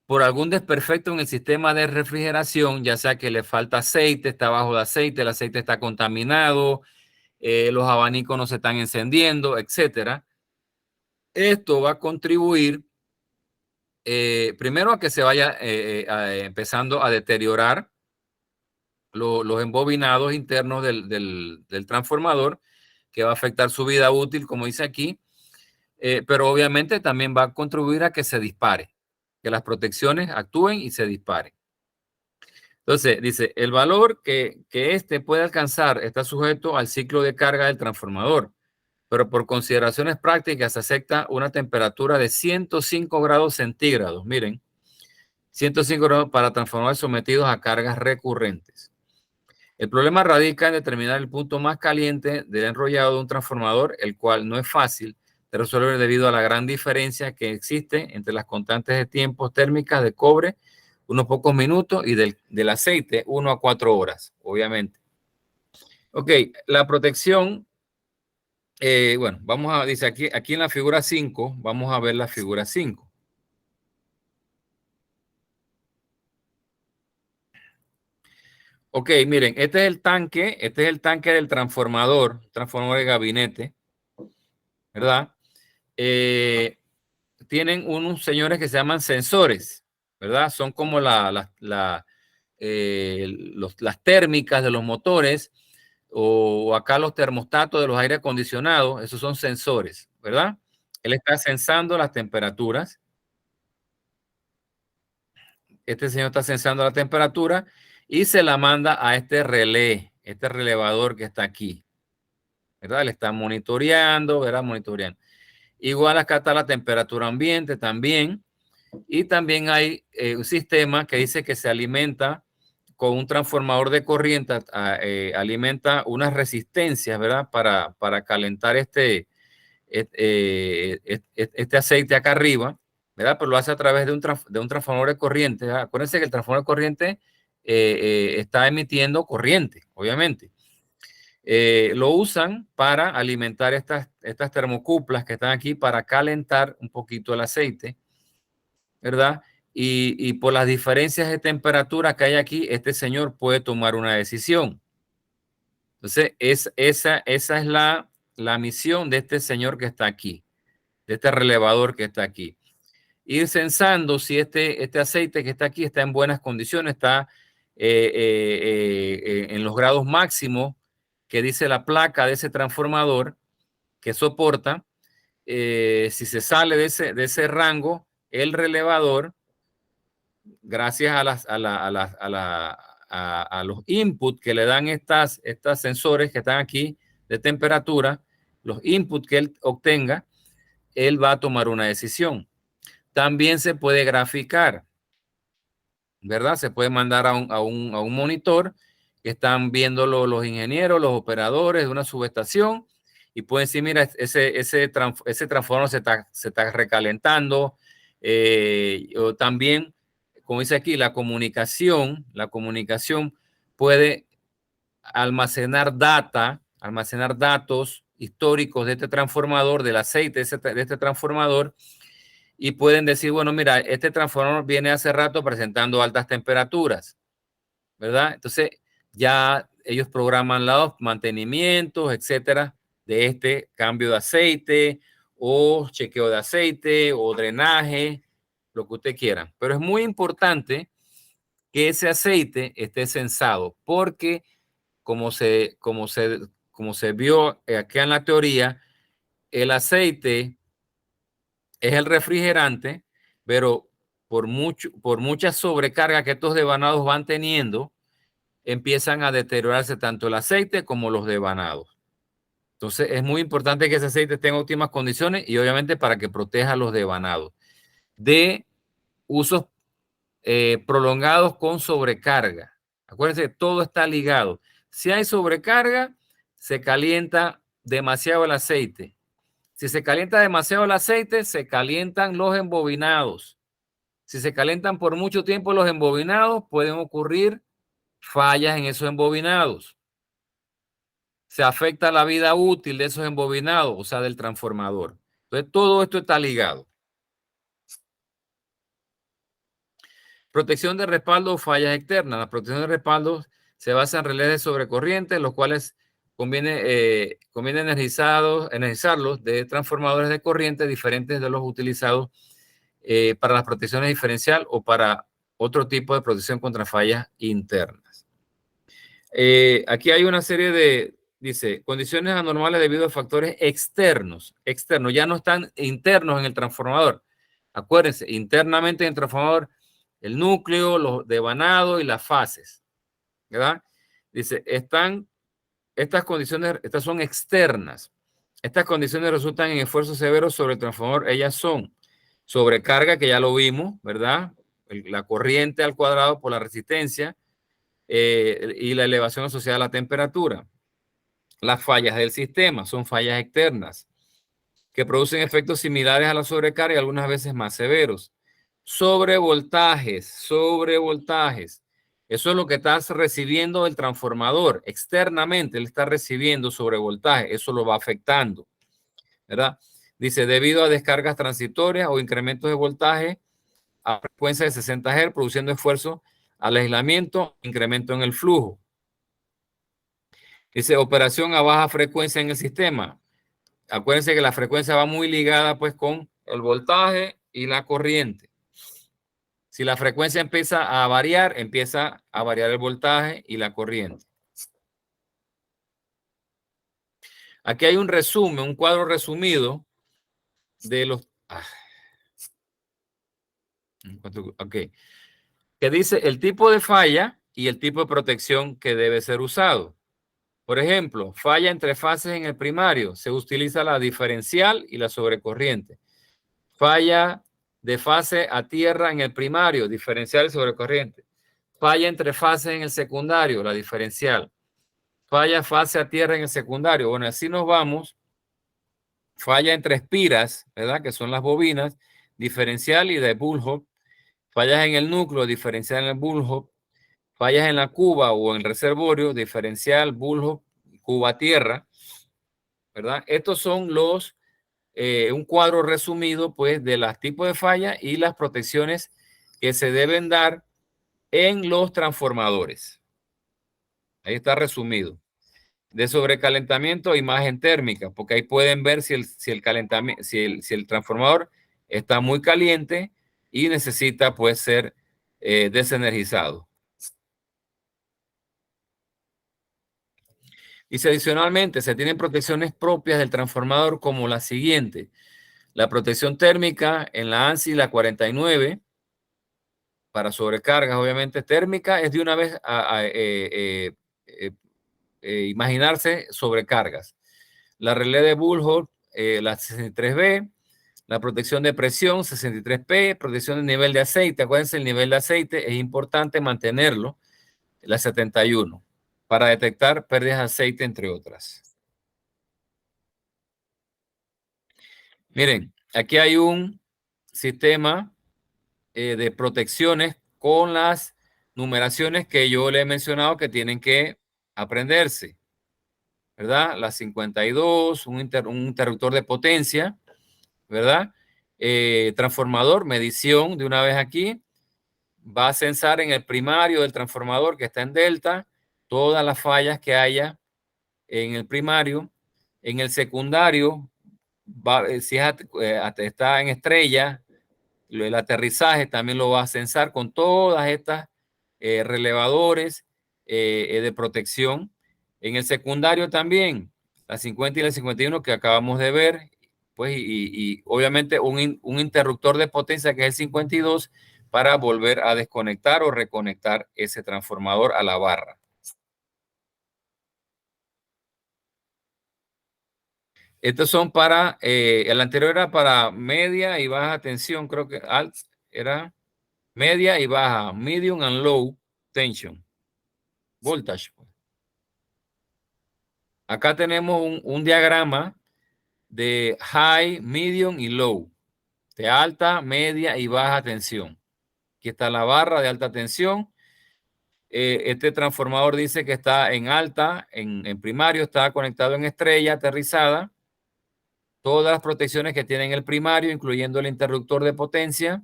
por algún desperfecto en el sistema de refrigeración, ya sea que le falta aceite, está bajo de aceite, el aceite está contaminado, los abanicos no se están encendiendo, etcétera. Esto va a contribuir primero a que se vaya empezando a deteriorar los embobinados internos del transformador, que va a afectar su vida útil, como dice aquí, pero obviamente también va a contribuir a que se dispare, que las protecciones actúen y se disparen. Entonces, dice, el valor que éste puede alcanzar está sujeto al ciclo de carga del transformador, pero por consideraciones prácticas se acepta una temperatura de 105 grados centígrados. Miren, 105 grados para transformadores sometidos a cargas recurrentes. El problema radica en determinar el punto más caliente del enrollado de un transformador, el cual no es fácil de resolver debido a la gran diferencia que existe entre las constantes de tiempo térmicas de cobre, unos pocos minutos, y del aceite, 1 a 4 horas, obviamente. Ok, la protección, bueno, dice aquí en la figura 5, vamos a ver la figura 5. Ok, miren, este es el tanque del transformador de gabinete, ¿verdad? Tienen unos señores que se llaman sensores, ¿verdad? Son como las térmicas de los motores, o acá los termostatos de los aire acondicionados, esos son sensores, ¿verdad? Él está sensando las temperaturas. Este señor está sensando la temperatura y se la manda a este relé, este relevador que está aquí, ¿verdad? Le está monitoreando, ¿verdad? Monitoreando. Igual acá está la temperatura ambiente también. Y también hay un sistema que dice que se alimenta con un transformador de corriente, alimenta unas resistencias, ¿verdad? Para calentar este aceite acá arriba, ¿verdad? Pero lo hace a través de un transformador de corriente, ¿verdad? Acuérdense que el transformador de corriente está emitiendo corriente, obviamente. Lo usan para alimentar estas termocuplas que están aquí para calentar un poquito el aceite, ¿verdad? Y por las diferencias de temperatura que hay aquí, este señor puede tomar una decisión. Entonces, esa es la misión de este señor que está aquí, de este relevador que está aquí. Ir censando si este aceite que está aquí está en buenas condiciones, está en los grados máximos que dice la placa de ese transformador que soporta. Si se sale de ese rango, el relevador, gracias a los inputs que le dan estas sensores que están aquí de temperatura, los inputs que él obtenga, él va a tomar una decisión. También se puede graficar, ¿verdad? Se puede mandar a un monitor que están viendo los ingenieros, los operadores de una subestación, y pueden decir, mira, ese transformador se está recalentando. O también, como dice aquí, la comunicación puede almacenar datos históricos de este transformador, del aceite de este transformador, y pueden decir, bueno, mira, este transformador viene hace rato presentando altas temperaturas, ¿verdad? Entonces ya ellos programan los mantenimientos, etcétera, de este cambio de aceite o chequeo de aceite o drenaje, lo que usted quiera. Pero es muy importante que ese aceite esté censado, porque como se vio aquí en la teoría, el aceite es el refrigerante, pero por mucha sobrecarga que estos devanados van teniendo, empiezan a deteriorarse tanto el aceite como los devanados. Entonces es muy importante que ese aceite esté en óptimas condiciones y obviamente para que proteja los devanados de usos prolongados con sobrecarga. Acuérdense, todo está ligado. Si hay sobrecarga, se calienta demasiado el aceite. Si se calienta demasiado el aceite, se calientan los embobinados. Si se calientan por mucho tiempo los embobinados, pueden ocurrir fallas en esos embobinados. Se afecta la vida útil de esos embobinados, o sea, del transformador. Entonces, todo esto está ligado. Protección de respaldo o fallas externas. La protección de respaldo se basa en relés de sobrecorriente, los cuales conviene energizarlos de transformadores de corriente diferentes de los utilizados para las protecciones diferencial o para otro tipo de protección contra fallas internas. Aquí hay una serie dice, condiciones anormales debido a factores externos, ya no están internos en el transformador. Acuérdense, internamente en el transformador, el núcleo, los devanados y las fases, ¿verdad? Dice, estas son externas. Estas condiciones resultan en esfuerzos severos sobre el transformador. Ellas son sobrecarga, que ya lo vimos, ¿verdad? La corriente al cuadrado por la resistencia y la elevación asociada a la temperatura. Las fallas del sistema son fallas externas que producen efectos similares a la sobrecarga y algunas veces más severos. Sobrevoltajes. Eso es lo que está recibiendo el transformador. Externamente, él está recibiendo sobrevoltaje. Eso lo va afectando, ¿verdad? Dice, debido a descargas transitorias o incrementos de voltaje a frecuencia de 60 Hz, produciendo esfuerzo al aislamiento, incremento en el flujo. Dice, operación a baja frecuencia en el sistema. Acuérdense que la frecuencia va muy ligada pues con el voltaje y la corriente. Si la frecuencia empieza a variar el voltaje y la corriente. Aquí hay un resumen, un cuadro resumido de los... Ok. Que dice el tipo de falla y el tipo de protección que debe ser usado. Por ejemplo, falla entre fases en el primario. Se utiliza la diferencial y la sobrecorriente. Falla de fase a tierra en el primario, diferencial y sobrecorriente. Falla entre fases en el secundario, la diferencial. Falla fase a tierra en el secundario. Bueno, así nos vamos. Falla entre espiras, ¿verdad? Que son las bobinas, diferencial y de bullhop. Fallas en el núcleo, diferencial en el bullhop. Fallas en la cuba o en el reservorio, diferencial, bullhop, cuba tierra, ¿verdad? Estos son un cuadro resumido, pues, de los tipos de falla y las protecciones que se deben dar en los transformadores. Ahí está resumido. De sobrecalentamiento, imagen térmica, porque ahí pueden ver si el transformador está muy caliente y necesita, pues, ser desenergizado. Y adicionalmente, se tienen protecciones propias del transformador como la siguiente. La protección térmica en la ANSI, la 49, para sobrecargas, obviamente, térmica, es de una vez imaginarse sobrecargas. La relé de Bullhorn, la 63B, la protección de presión, 63P, protección de nivel de aceite. Acuérdense, el nivel de aceite es importante mantenerlo, la 71, para detectar pérdidas de aceite, entre otras. Miren, aquí hay un sistema de protecciones con las numeraciones que yo le he mencionado que tienen que aprenderse, ¿verdad? La 52, un interruptor de potencia, ¿verdad? Transformador, medición de una vez aquí. Va a censar en el primario del transformador que está en delta todas las fallas que haya en el primario. En el secundario, si está en estrella, el aterrizaje también lo va a censar con todas estas relevadores de protección. En el secundario también, la 50 y la 51 que acabamos de ver, pues, y obviamente un interruptor de potencia que es el 52 para volver a desconectar o reconectar ese transformador a la barra. Estos son para, el anterior era para media y baja tensión, creo que alt era media y baja, medium and low tension, voltage. Acá tenemos un diagrama de high, medium y low, de alta, media y baja tensión. Aquí está la barra de alta tensión. Este transformador dice que está en alta, en primario, está conectado en estrella, aterrizada. Todas las protecciones que tiene el primario, incluyendo el interruptor de potencia,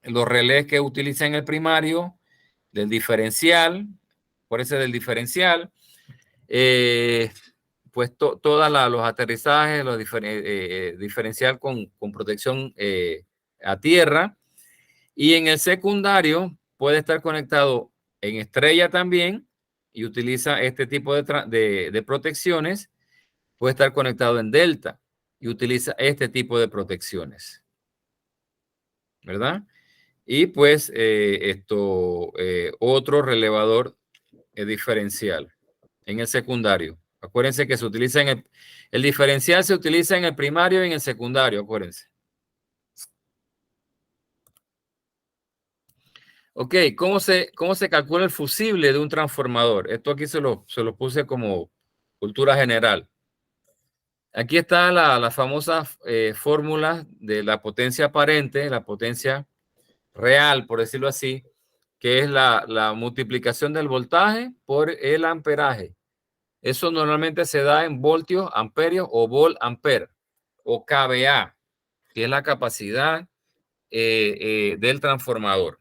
los relés que utiliza en el primario, del diferencial, por ese del diferencial, pues todos los aterrizajes, los diferencial con protección a tierra. Y en el secundario puede estar conectado en estrella también y utiliza este tipo de protecciones. Puede estar conectado en delta y utiliza este tipo de protecciones, ¿verdad? Y pues otro relevador diferencial en el secundario. Acuérdense que se utiliza el diferencial se utiliza en el primario y en el secundario, acuérdense. Ok, ¿cómo se calcula el fusible de un transformador? Esto aquí se lo puse como cultura general. Aquí está la famosa fórmula de la potencia aparente, la potencia real, por decirlo así, que es la multiplicación del voltaje por el amperaje. Eso normalmente se da en voltios, amperios o volt ampere o kVA, que es la capacidad del transformador.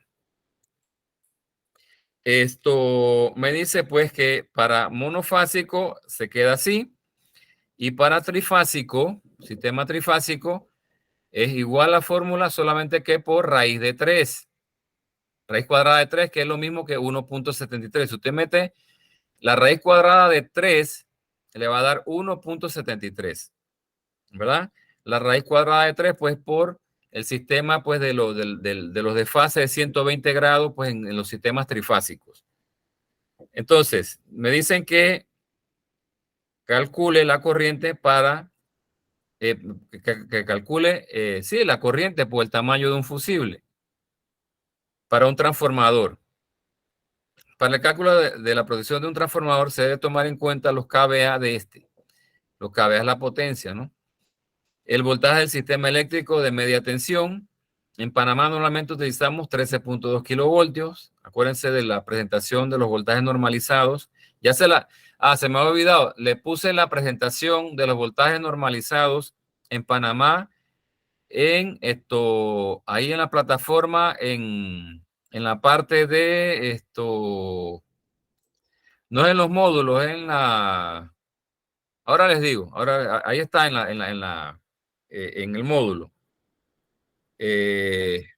Esto me dice pues que para monofásico se queda así y para trifásico, sistema trifásico, es igual la fórmula solamente que por raíz de 3. Raíz cuadrada de 3, que es lo mismo que 1.73. Si usted mete la raíz cuadrada de 3, le va a dar 1.73, ¿verdad? La raíz cuadrada de 3, pues por el sistema pues de los desfases de 120 grados, pues en los sistemas trifásicos. Entonces, me dicen que calcule la corriente para, que calcule, sí, la corriente por el tamaño de un fusible para un transformador. Para el cálculo de la producción de un transformador se debe tomar en cuenta los kVA de este. Los kVA es la potencia, ¿no? El voltaje del sistema eléctrico de media tensión. En Panamá normalmente utilizamos 13.2 kilovoltios. Acuérdense de la presentación de los voltajes normalizados. Ya se me había olvidado. Le puse la presentación de los voltajes normalizados en Panamá ahí en la plataforma, en la parte de no es en los módulos, es en la... Ahora les digo, ahí está en el módulo.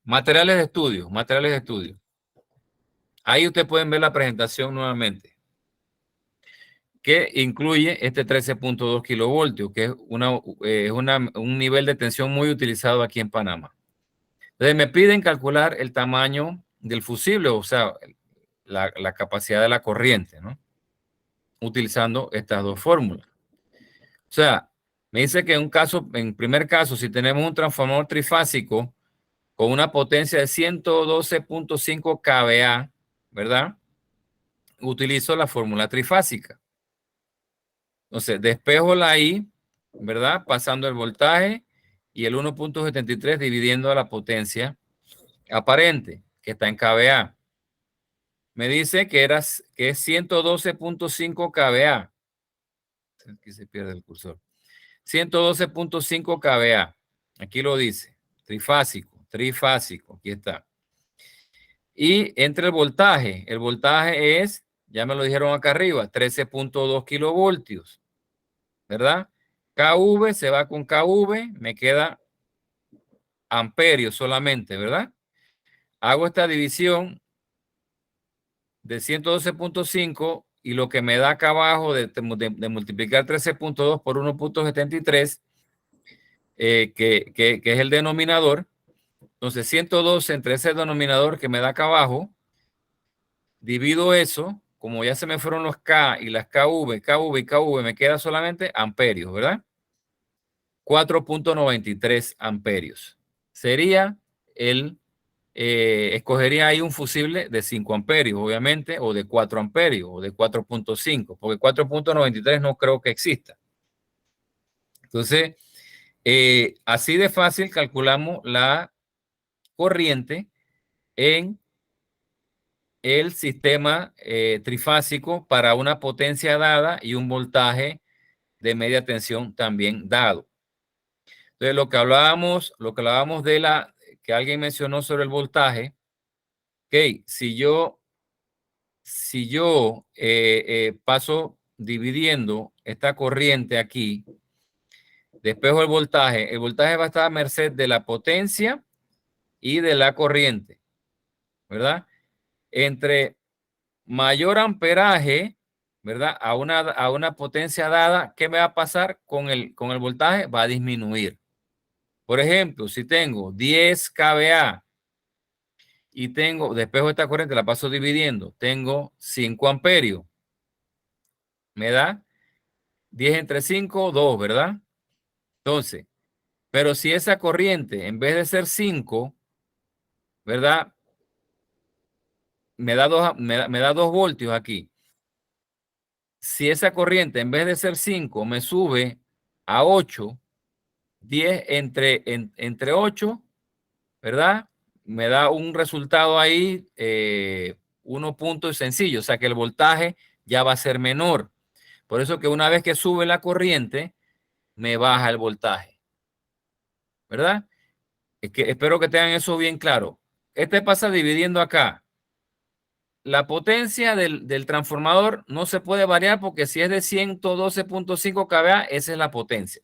Materiales de estudio. Ahí ustedes pueden ver la presentación nuevamente, que incluye este 13.2 kilovoltios, que es un nivel de tensión muy utilizado aquí en Panamá. Entonces me piden calcular el tamaño del fusible, o sea, la capacidad de la corriente, ¿no? Utilizando estas dos fórmulas. O sea, me dice que en primer caso, si tenemos un transformador trifásico con una potencia de 112.5 kVA, ¿verdad? Utilizo la fórmula trifásica. Entonces, despejo la I, ¿verdad? Pasando el voltaje y el 1.73 dividiendo a la potencia aparente, que está en kVA. Me dice que es 112.5 kVA. Aquí se pierde el cursor. 112.5 kVA. Aquí lo dice. Trifásico, aquí está. Y entre el voltaje es, ya me lo dijeron acá arriba, 13.2 kilovoltios, ¿verdad? KV se va con KV, me queda amperios solamente, ¿verdad? Hago esta división de 112.5 y lo que me da acá abajo de multiplicar 13.2 por 1.73, que es el denominador. Entonces 112 entre ese denominador que me da acá abajo, divido eso, como ya se me fueron los K y las KV, me queda solamente amperios, ¿verdad? 4.93 amperios. Sería escogería ahí un fusible de 5 amperios, obviamente, o de 4 amperios, o de 4.5, porque 4.93 no creo que exista. Entonces, así de fácil calculamos la corriente en el sistema trifásico para una potencia dada y un voltaje de media tensión también dado. Entonces, lo que hablábamos de que alguien mencionó sobre el voltaje, ok, si yo paso dividiendo esta corriente aquí, despejo el voltaje va a estar a merced de la potencia y de la corriente, ¿verdad? Entre mayor amperaje, ¿verdad? A una potencia dada, ¿qué me va a pasar con el voltaje? Va a disminuir. Por ejemplo, si tengo 10 kVA y despejo esta corriente, la paso dividiendo, tengo 5 amperios, me da 10 entre 5, 2, ¿verdad? Entonces, pero si esa corriente, en vez de ser 5, ¿verdad? Me da 2 voltios aquí. Si esa corriente, en vez de ser 5, me sube a 8, 10 entre 8, ¿verdad? Me da un resultado ahí, 1 punto sencillo, o sea que el voltaje ya va a ser menor. Por eso que una vez que sube la corriente, me baja el voltaje, ¿verdad? Es que espero que tengan eso bien claro. Este pasa dividiendo acá. La potencia del transformador no se puede variar porque si es de 112.5 kVA, esa es la potencia.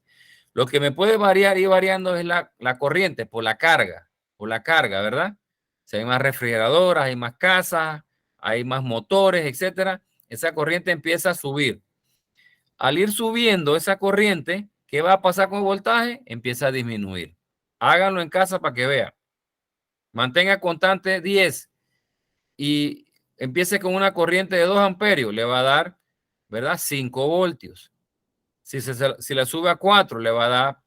Lo que me puede variar y variando es la corriente por la carga, ¿verdad? Si hay más refrigeradoras, hay más casas, hay más motores, etcétera, esa corriente empieza a subir. Al ir subiendo esa corriente, ¿qué va a pasar con el voltaje? Empieza a disminuir. Háganlo en casa para que vean. Mantenga constante 10 y empiece con una corriente de 2 amperios, le va a dar, ¿verdad? 5 voltios. Si la sube a 4, le va a dar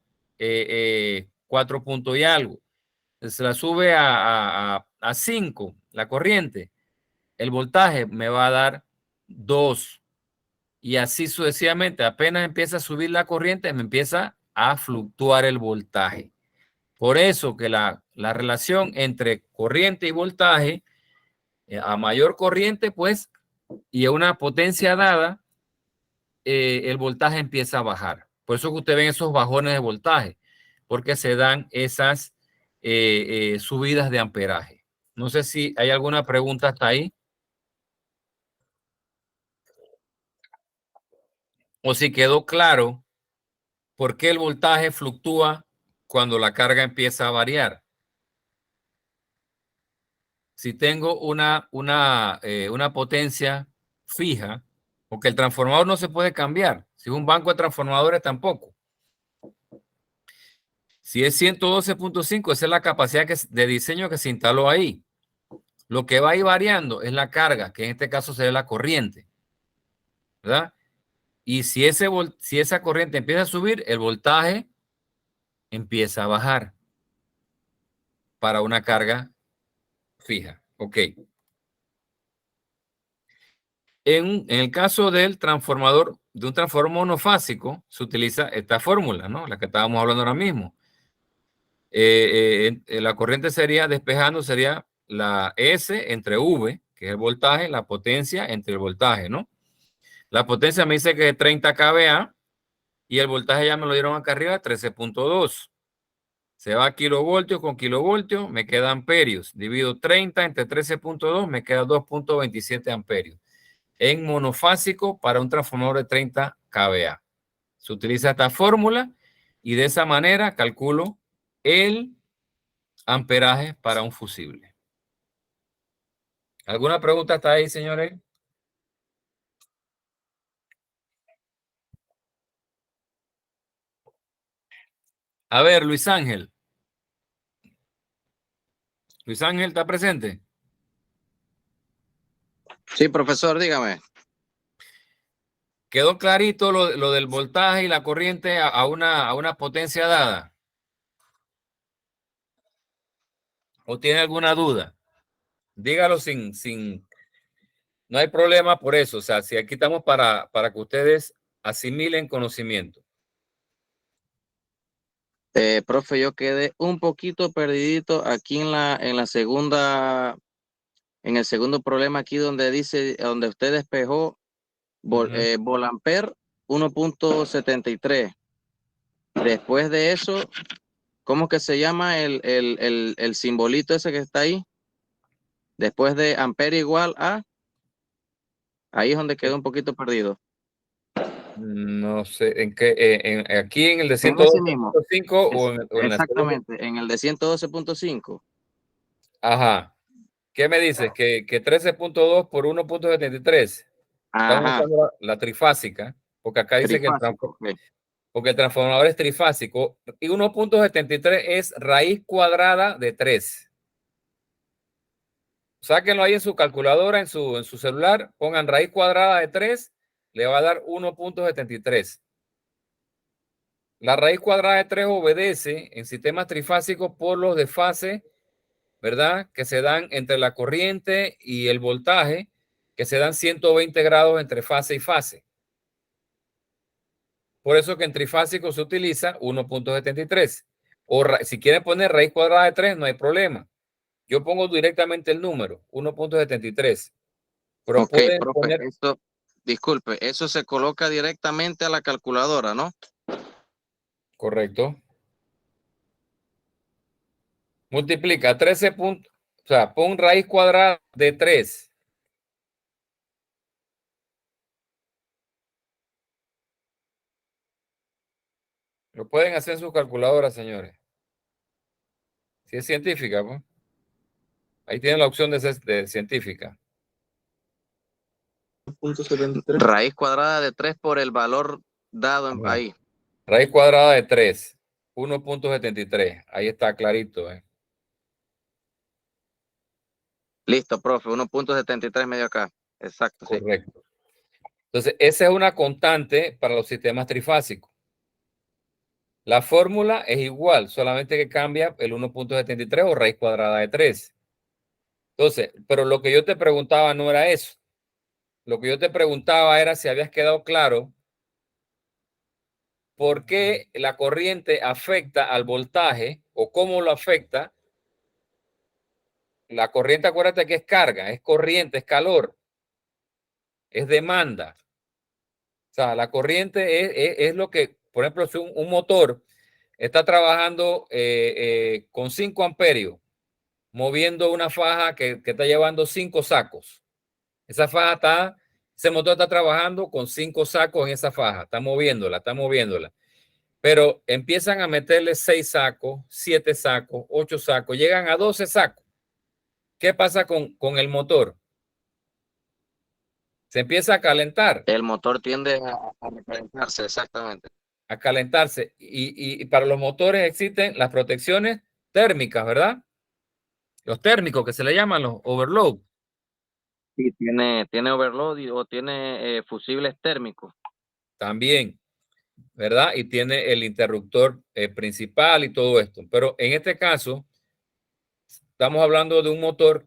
4 puntos y algo. Si se la sube a 5, la corriente, el voltaje me va a dar 2. Y así sucesivamente, apenas empieza a subir la corriente, me empieza a fluctuar el voltaje. Por eso que la relación entre corriente y voltaje, a mayor corriente, pues, y a una potencia dada, el voltaje empieza a bajar. Por eso que usted ven esos bajones de voltaje, porque se dan esas subidas de amperaje. No sé si hay alguna pregunta hasta ahí. O si quedó claro por qué el voltaje fluctúa cuando la carga empieza a variar. Si tengo una potencia fija, porque el transformador no se puede cambiar. Si es un banco de transformadores, tampoco. Si es 112.5, esa es la capacidad de diseño que se instaló ahí. Lo que va a ir variando es la carga, que en este caso sería la corriente, ¿verdad? Y si esa corriente empieza a subir, el voltaje empieza a bajar para una carga fija. Ok. En el caso del transformador, de un transformador monofásico, se utiliza esta fórmula, ¿no? La que estábamos hablando ahora mismo. La corriente sería, despejando, sería la S entre V, que es el voltaje, la potencia entre el voltaje, ¿no? La potencia me dice que es 30 kVA, Y el voltaje ya me lo dieron acá arriba, 13.2. Se va a kilovoltios con kilovoltios, me queda amperios. Divido 30 entre 13.2, me queda 2.27 amperios. En monofásico para un transformador de 30 kVA. Se utiliza esta fórmula y de esa manera calculo el amperaje para un fusible. ¿Alguna pregunta hasta ahí, señores? A ver, Luis Ángel. Luis Ángel, ¿está presente? Sí, profesor, dígame. ¿Quedó clarito lo del voltaje y la corriente a una potencia dada? ¿O tiene alguna duda? Dígalo no hay problema por eso. O sea, si aquí estamos para que ustedes asimilen conocimiento. Profe, yo quedé un poquito perdidito aquí en la segunda, en el segundo problema aquí donde dice, donde usted despejó Volamper 1.73. Después de eso, ¿cómo que se llama el simbolito ese que está ahí? Después de ampere igual a, ahí es donde quedó un poquito perdido. No sé, ¿en qué? Aquí en el de En ese mismo. 112.5 o en la segunda. Exactamente, en el de 112.5. Ajá. ¿Qué me dices? Que 13.2 por 1.73. Estamos Ajá, usando la trifásica, porque acá dice que trifásico. Ok. porque el transformador es trifásico y 1.73 es raíz cuadrada de 3. Sáquenlo ahí en su calculadora, en su celular, pongan raíz cuadrada de 3, le va a dar 1.73. La raíz cuadrada de 3 obedece en sistemas trifásicos por los desfases, ¿verdad? Que se dan entre la corriente y el voltaje, que se dan 120 grados entre fase y fase. Por eso que en trifásico se utiliza 1.73. O si quieren poner raíz cuadrada de 3, no hay problema. Yo pongo directamente el número, 1.73. Pero Ok, pueden profe, poner... esto, disculpe, eso se coloca directamente a la calculadora, ¿no? Correcto. Multiplica 13 puntos, o sea, pon raíz cuadrada de 3. Lo pueden hacer en sus calculadoras, señores. Si es científica, pues. Ahí tienen la opción de científica. Raíz cuadrada de 3 por el valor dado ahí. Raíz cuadrada de 3. 1.73. Ahí está clarito, ¿eh? Listo, profe, 1.73 medio acá. Exacto, sí. Correcto. Entonces, esa es una constante para los sistemas trifásicos. La fórmula es igual, solamente que cambia el 1.73 o raíz cuadrada de 3. Entonces, pero lo que yo te preguntaba no era eso. Lo que yo te preguntaba era si habías quedado claro por qué la corriente afecta al voltaje o cómo lo afecta. La corriente, acuérdate que es carga, es corriente, es calor, es demanda. O sea, la corriente es lo que, por ejemplo, si un motor está trabajando con 5 amperios, moviendo una faja que está llevando 5 sacos. Ese motor está trabajando con 5 sacos en esa faja, está moviéndola. Pero empiezan a meterle 6 sacos, 7 sacos, 8 sacos, llegan a 12 sacos. ¿Qué pasa con el motor? Se empieza a calentar. El motor tiende a recalentarse, exactamente. A calentarse. Y para los motores existen las protecciones térmicas, ¿verdad? Los térmicos que se le llaman los overload. Sí, tiene overload o tiene fusibles térmicos. También, ¿verdad? Y tiene el interruptor principal y todo esto. Pero en este caso, estamos hablando de un motor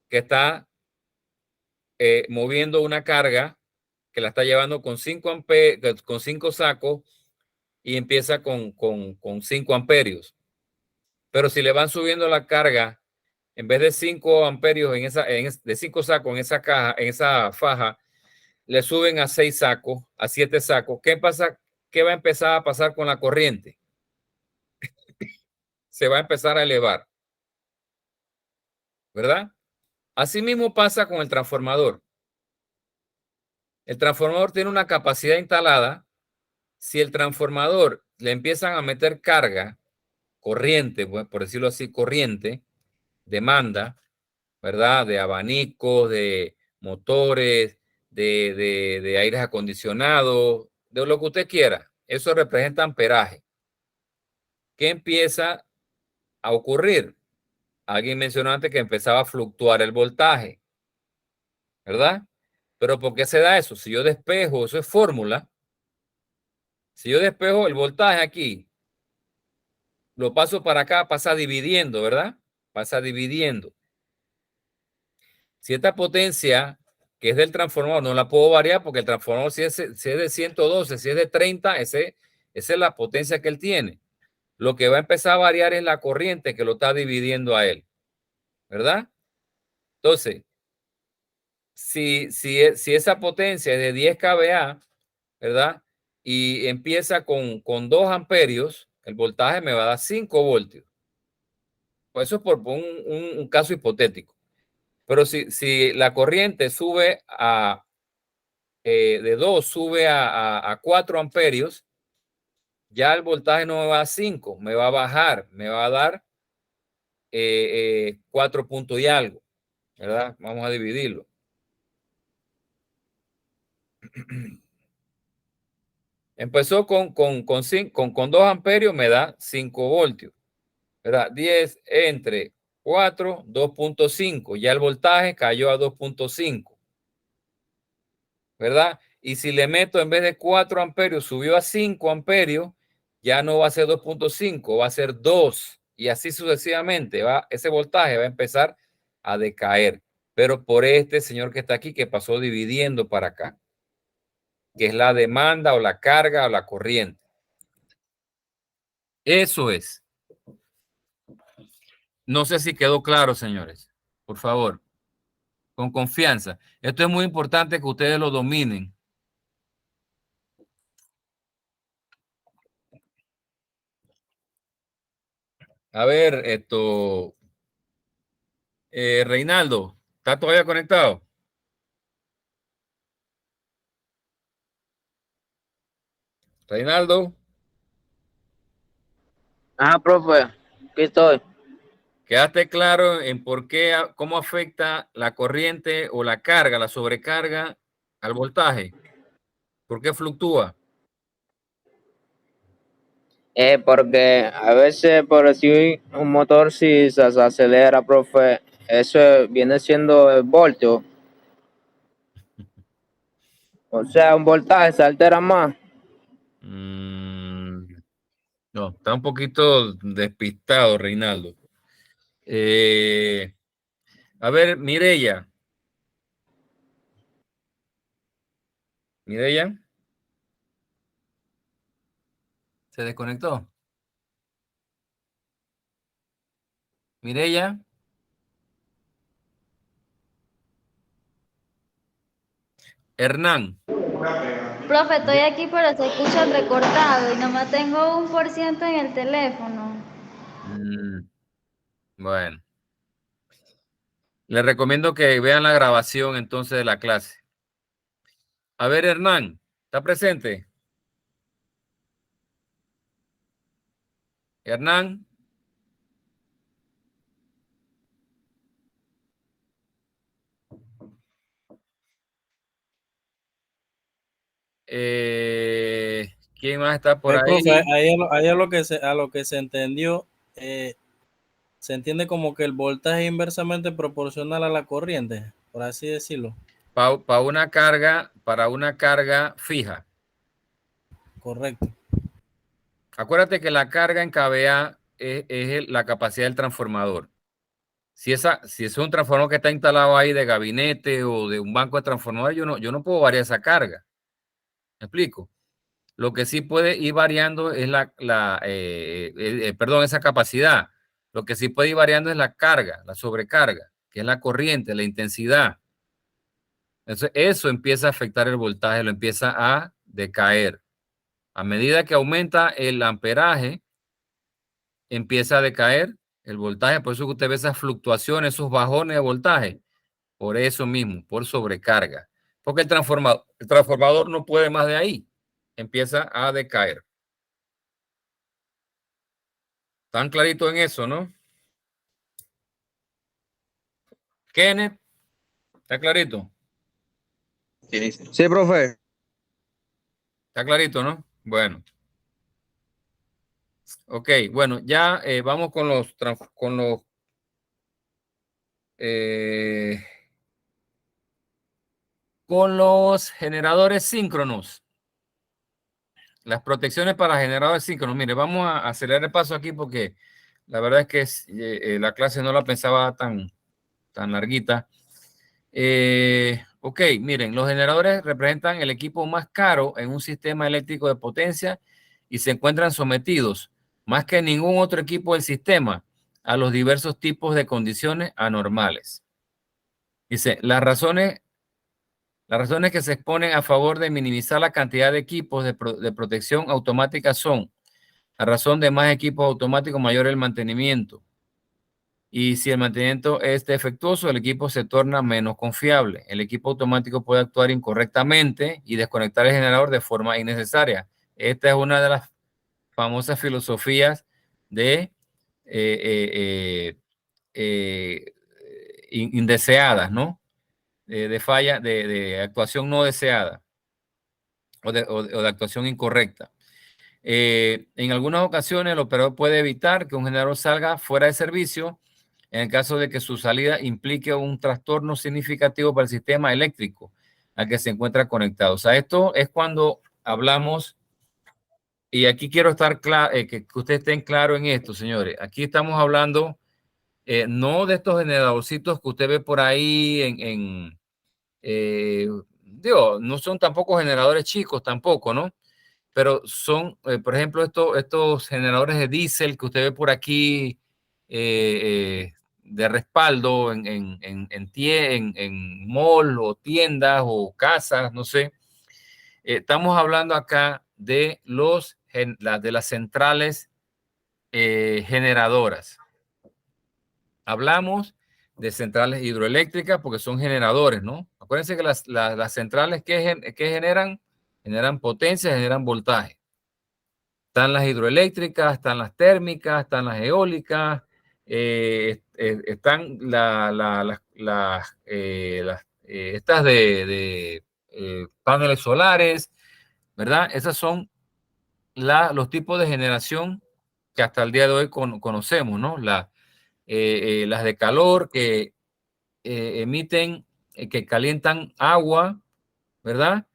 que está moviendo una carga que la está llevando con 5 sacos y empieza con 5 amperios. Pero si le van subiendo la carga, en vez de 5 amperios de 5 sacos en esa caja, en esa faja, le suben a 6 sacos, a 7 sacos. ¿Qué pasa? ¿qué va a empezar a pasar con la corriente? Se va a empezar a elevar, ¿verdad? Asimismo pasa con el transformador. El transformador tiene una capacidad instalada. Si el transformador le empiezan a meter carga, corriente, pues, por decirlo así, corriente, demanda, ¿verdad? De abanicos, de motores, de aires acondicionados, de lo que usted quiera. Eso representa amperaje. ¿Qué empieza a ocurrir? Alguien mencionó antes que empezaba a fluctuar el voltaje, ¿verdad? Pero ¿por qué se da eso? Si yo despejo, eso es fórmula. Si yo despejo el voltaje aquí, lo paso para acá, pasa dividiendo, ¿verdad? Pasa dividiendo. Si esta potencia que es del transformador no la puedo variar porque el transformador si es de 112, si es de 30, esa es la potencia que él tiene. Lo que va a empezar a variar es la corriente que lo está dividiendo a él, ¿verdad? Entonces, si esa potencia es de 10 kVA, ¿verdad? Y empieza con 2 amperios, el voltaje me va a dar 5 voltios. Pues eso es por un caso hipotético. Pero si la corriente sube de 2 sube a 4 amperios, ya el voltaje no me va a 5, me va a bajar, me va a dar 4 puntos y algo, ¿verdad? Vamos a dividirlo. Empezó con 2 amperios, me da 5 voltios, ¿verdad? 10 entre 4, 2.5. Ya el voltaje cayó a 2.5, ¿verdad? Y si le meto en vez de 4 amperios, subió a 5 amperios, ya no va a ser 2.5, va a ser 2. Y así sucesivamente, ese voltaje va a empezar a decaer. Pero por este señor que está aquí, que pasó dividiendo para acá, que es la demanda o la carga o la corriente. Eso es. No sé si quedó claro, señores. Por favor, con confianza. Esto es muy importante que ustedes lo dominen. A ver, Reinaldo, ¿está todavía conectado? Reinaldo, Ajá, profe, aquí estoy. ¿quedaste claro en por qué, cómo afecta la corriente o la carga, la sobrecarga al voltaje? ¿Por qué fluctúa? Porque a veces, por decir, un motor si se acelera, profe, eso viene siendo el voltio. O sea, un voltaje se altera más. No, está un poquito despistado, Reinaldo. A ver, Mireya. Mireya. ¿Se desconectó? Mireya. Hernán. Profe, estoy aquí, pero se escucha recortado y nomás tengo 1% en el teléfono. Bueno. Les recomiendo que vean la grabación entonces de la clase. A ver, Hernán, ¿está presente? Hernán. ¿Quién más está por ahí? Profe, ahí a lo que se entendió, se entiende como que el voltaje es inversamente proporcional a la corriente, por así decirlo. Para una carga fija. Correcto. Acuérdate que la carga en kVA es la capacidad del transformador. Si es un transformador que está instalado ahí de gabinete o de un banco de transformadores, yo no puedo variar esa carga. ¿Me explico? Lo que sí puede ir variando es esa capacidad. Lo que sí puede ir variando es la carga, la sobrecarga, que es la corriente, la intensidad. Eso empieza a afectar el voltaje, lo empieza a decaer. A medida que aumenta el amperaje, empieza a decaer el voltaje. Por eso que usted ve esas fluctuaciones, esos bajones de voltaje. Por eso mismo, por sobrecarga. Porque el transformador no puede más de ahí. Empieza a decaer. ¿Están claritos en eso, no? Kenneth, ¿está clarito? Sí, profe. Está clarito, ¿no? Bueno. Ok, bueno, ya vamos con los generadores síncronos. Las protecciones para generadores síncronos. Mire, vamos a acelerar el paso aquí porque la verdad es que la clase no la pensaba tan larguita. Ok, miren, los generadores representan el equipo más caro en un sistema eléctrico de potencia y se encuentran sometidos, más que ningún otro equipo del sistema, a los diversos tipos de condiciones anormales. Dice, las razones que se exponen a favor de minimizar la cantidad de equipos de protección automática son: a razón de más equipos automáticos, mayor el mantenimiento. Y si el mantenimiento es defectuoso, el equipo se torna menos confiable. El equipo automático puede actuar incorrectamente y desconectar el generador de forma innecesaria. Esta es una de las famosas filosofías de indeseadas, ¿no? De falla, de actuación no deseada o de actuación incorrecta. En algunas ocasiones el operador puede evitar que un generador salga fuera de servicio en el caso de que su salida implique un trastorno significativo para el sistema eléctrico al que se encuentra conectado. O sea, esto es cuando hablamos, y aquí quiero estar claro, que ustedes estén claros en esto, señores. Aquí estamos hablando no de estos generadorcitos que usted ve por ahí digo, no son tampoco generadores chicos tampoco, ¿no? Pero son, por ejemplo, estos generadores de diésel que usted ve por aquí de respaldo en mall o tiendas o casas, no sé. Estamos hablando acá de las centrales generadoras. Hablamos de centrales hidroeléctricas porque son generadores, ¿no? Acuérdense que las centrales que generan potencia, generan voltaje. Están las hidroeléctricas, están las térmicas, están las eólicas, están estas de paneles solares, ¿verdad? Esas son los tipos de generación que hasta el día de hoy conocemos, ¿no? Las de calor que emiten, que calientan agua, ¿verdad?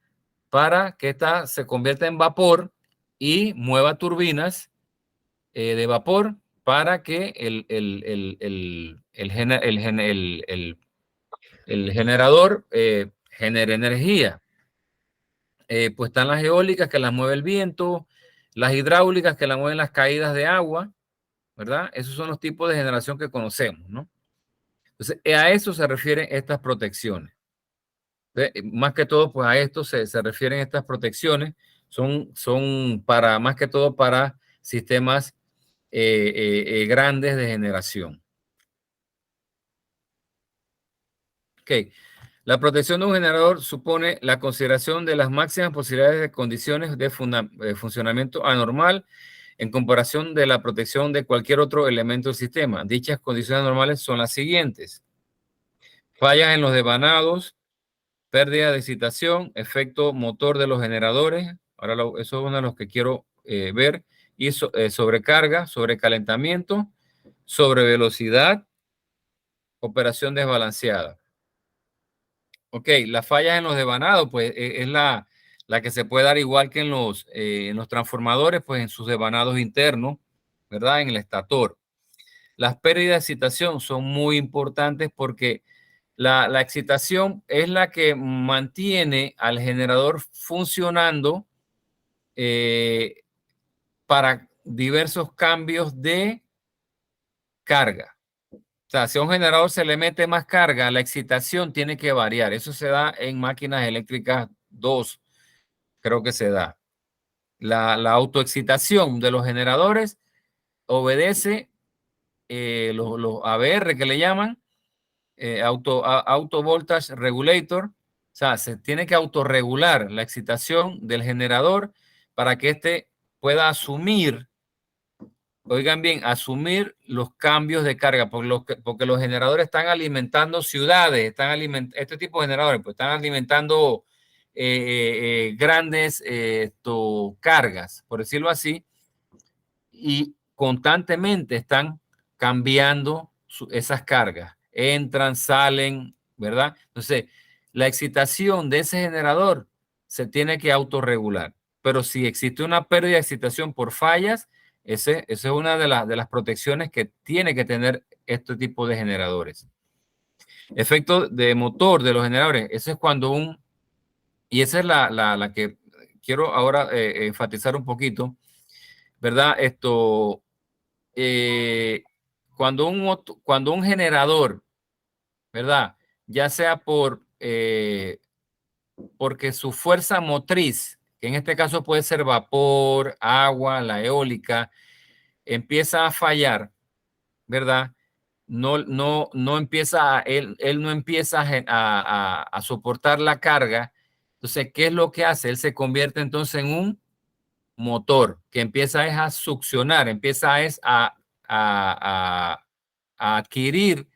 Para que ésta se convierta en vapor y mueva turbinas de vapor para que el generador genere energía. Pues están las eólicas que las mueve el viento, las hidráulicas que las mueven las caídas de agua, ¿verdad? Esos son los tipos de generación que conocemos, ¿no? Entonces, a eso se refieren estas protecciones. Más que todo, pues a esto se refieren estas protecciones. Son para, más que todo, para sistemas grandes de generación. Ok. La protección de un generador supone la consideración de las máximas posibilidades de condiciones de funcionamiento anormal en comparación de la protección de cualquier otro elemento del sistema. Dichas condiciones anormales son las siguientes: fallas en los devanados, pérdida de excitación, efecto motor de los generadores. Ahora eso es uno de los que quiero ver. Y sobrecarga, sobrecalentamiento, sobrevelocidad, operación desbalanceada. Ok, las fallas en los devanados, pues es la que se puede dar igual que en los transformadores, pues en sus devanados internos, ¿verdad? En el estator. Las pérdidas de excitación son muy importantes porque la excitación es la que mantiene al generador funcionando para diversos cambios de carga. O sea, si a un generador se le mete más carga, la excitación tiene que variar. Eso se da en máquinas eléctricas 2, creo que se da. La autoexcitación de los generadores obedece los AVR que le llaman, Auto Voltage Regulator. O sea, se tiene que autorregular la excitación del generador para que éste pueda asumir, oigan bien, asumir los cambios de carga, porque los generadores están alimentando ciudades, este tipo de generadores pues están alimentando grandes cargas, por decirlo así, y constantemente están cambiando esas cargas. Entran, salen, ¿verdad? Entonces, la excitación de ese generador se tiene que autorregular. Pero si existe una pérdida de excitación por fallas, esa es una de las protecciones que tiene que tener este tipo de generadores. Efecto de motor de los generadores. Eso es cuando y esa es la que quiero ahora enfatizar un poquito, ¿verdad? Cuando un generador, ¿verdad? Ya sea porque su fuerza motriz, que en este caso puede ser vapor, agua, la eólica, empieza a fallar, ¿verdad? No empieza, él no empieza a soportar la carga. Entonces, ¿qué es lo que hace? Él se convierte entonces en un motor que empieza a succionar, empieza a adquirir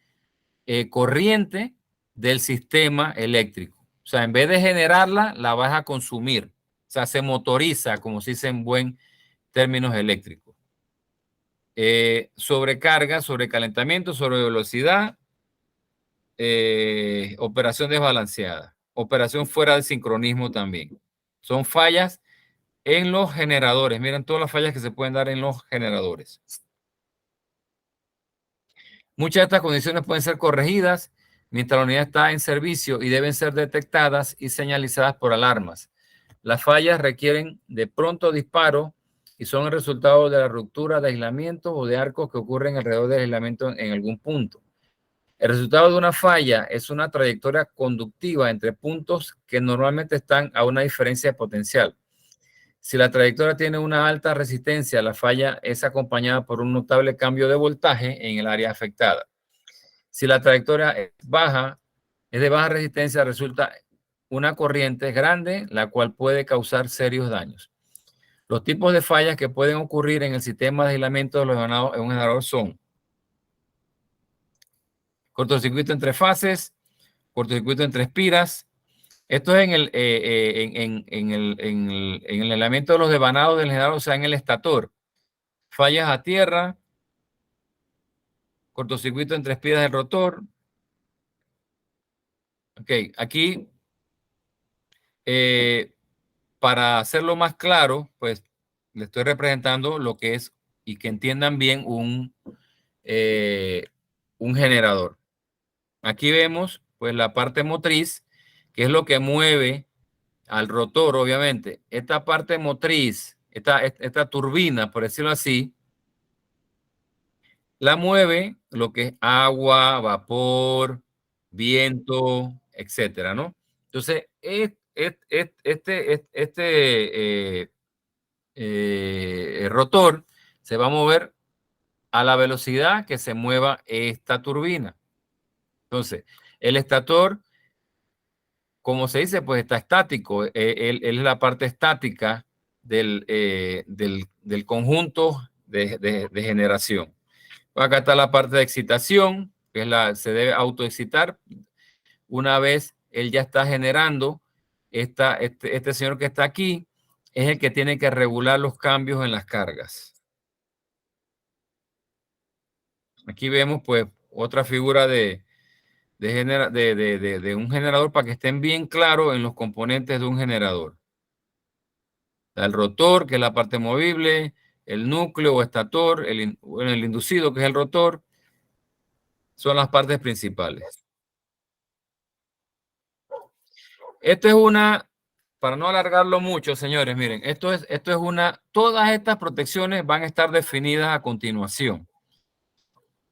corriente del sistema eléctrico. O sea, en vez de generarla, la vas a consumir. O sea, se motoriza, como se dice en buen términos eléctricos. Sobrecarga, sobrecalentamiento, sobrevelocidad, operación desbalanceada, operación fuera de sincronismo también. Son fallas en los generadores. Miren todas las fallas que se pueden dar en los generadores. Muchas de estas condiciones pueden ser corregidas mientras la unidad está en servicio y deben ser detectadas y señalizadas por alarmas. Las fallas requieren de pronto disparo y son el resultado de la ruptura de aislamientos o de arcos que ocurren alrededor del aislamiento en algún punto. El resultado de una falla es una trayectoria conductiva entre puntos que normalmente están a una diferencia potencial. Si la trayectoria tiene una alta resistencia, la falla es acompañada por un notable cambio de voltaje en el área afectada. Si la trayectoria es de baja resistencia, resulta una corriente grande, la cual puede causar serios daños. Los tipos de fallas que pueden ocurrir en el sistema de aislamiento de los en un generador son cortocircuito entre fases, cortocircuito entre espiras. Esto es en el aislamiento de los devanados del generador, o sea, en el estator. Fallas a tierra, cortocircuito entre espiras del rotor. Ok, aquí, para hacerlo más claro, pues le estoy representando lo que es, y que entiendan bien, un generador. Aquí vemos, pues, la parte motriz, que es lo que mueve al rotor, obviamente. Esta parte motriz, esta turbina, por decirlo así, la mueve lo que es agua, vapor, viento, etcétera, ¿no? Entonces, el rotor se va a mover a la velocidad que se mueva esta turbina. Entonces, el estator, como se dice, pues está estático. Él es la parte estática del conjunto de generación. Acá está la parte de excitación, que se debe autoexcitar. Una vez él ya está generando, este señor que está aquí es el que tiene que regular los cambios en las cargas. Aquí vemos pues otra figura de un generador para que estén bien claros en los componentes de un generador. El rotor, que es la parte movible, el núcleo o estator, el inducido, que es el rotor, son las partes principales. Esto es para no alargarlo mucho, señores, miren, todas estas protecciones van a estar definidas a continuación.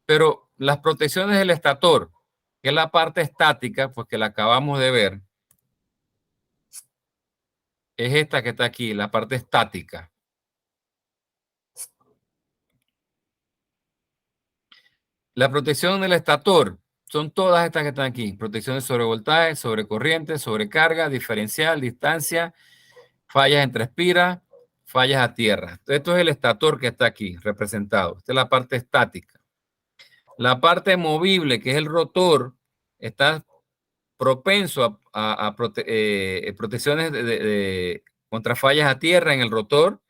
Pero las protecciones del estator, que es la parte estática, pues que la acabamos de ver, es esta que está aquí, la parte estática. La protección del estator son todas estas que están aquí. Protección de sobrevoltaje, sobrecorriente, sobrecarga, diferencial, distancia, fallas entre espiras, fallas a tierra. Entonces, esto es el estator que está aquí representado. Esta es la parte estática. La parte movible, que es el rotor, está propenso a protecciones contra fallas a tierra en el rotor,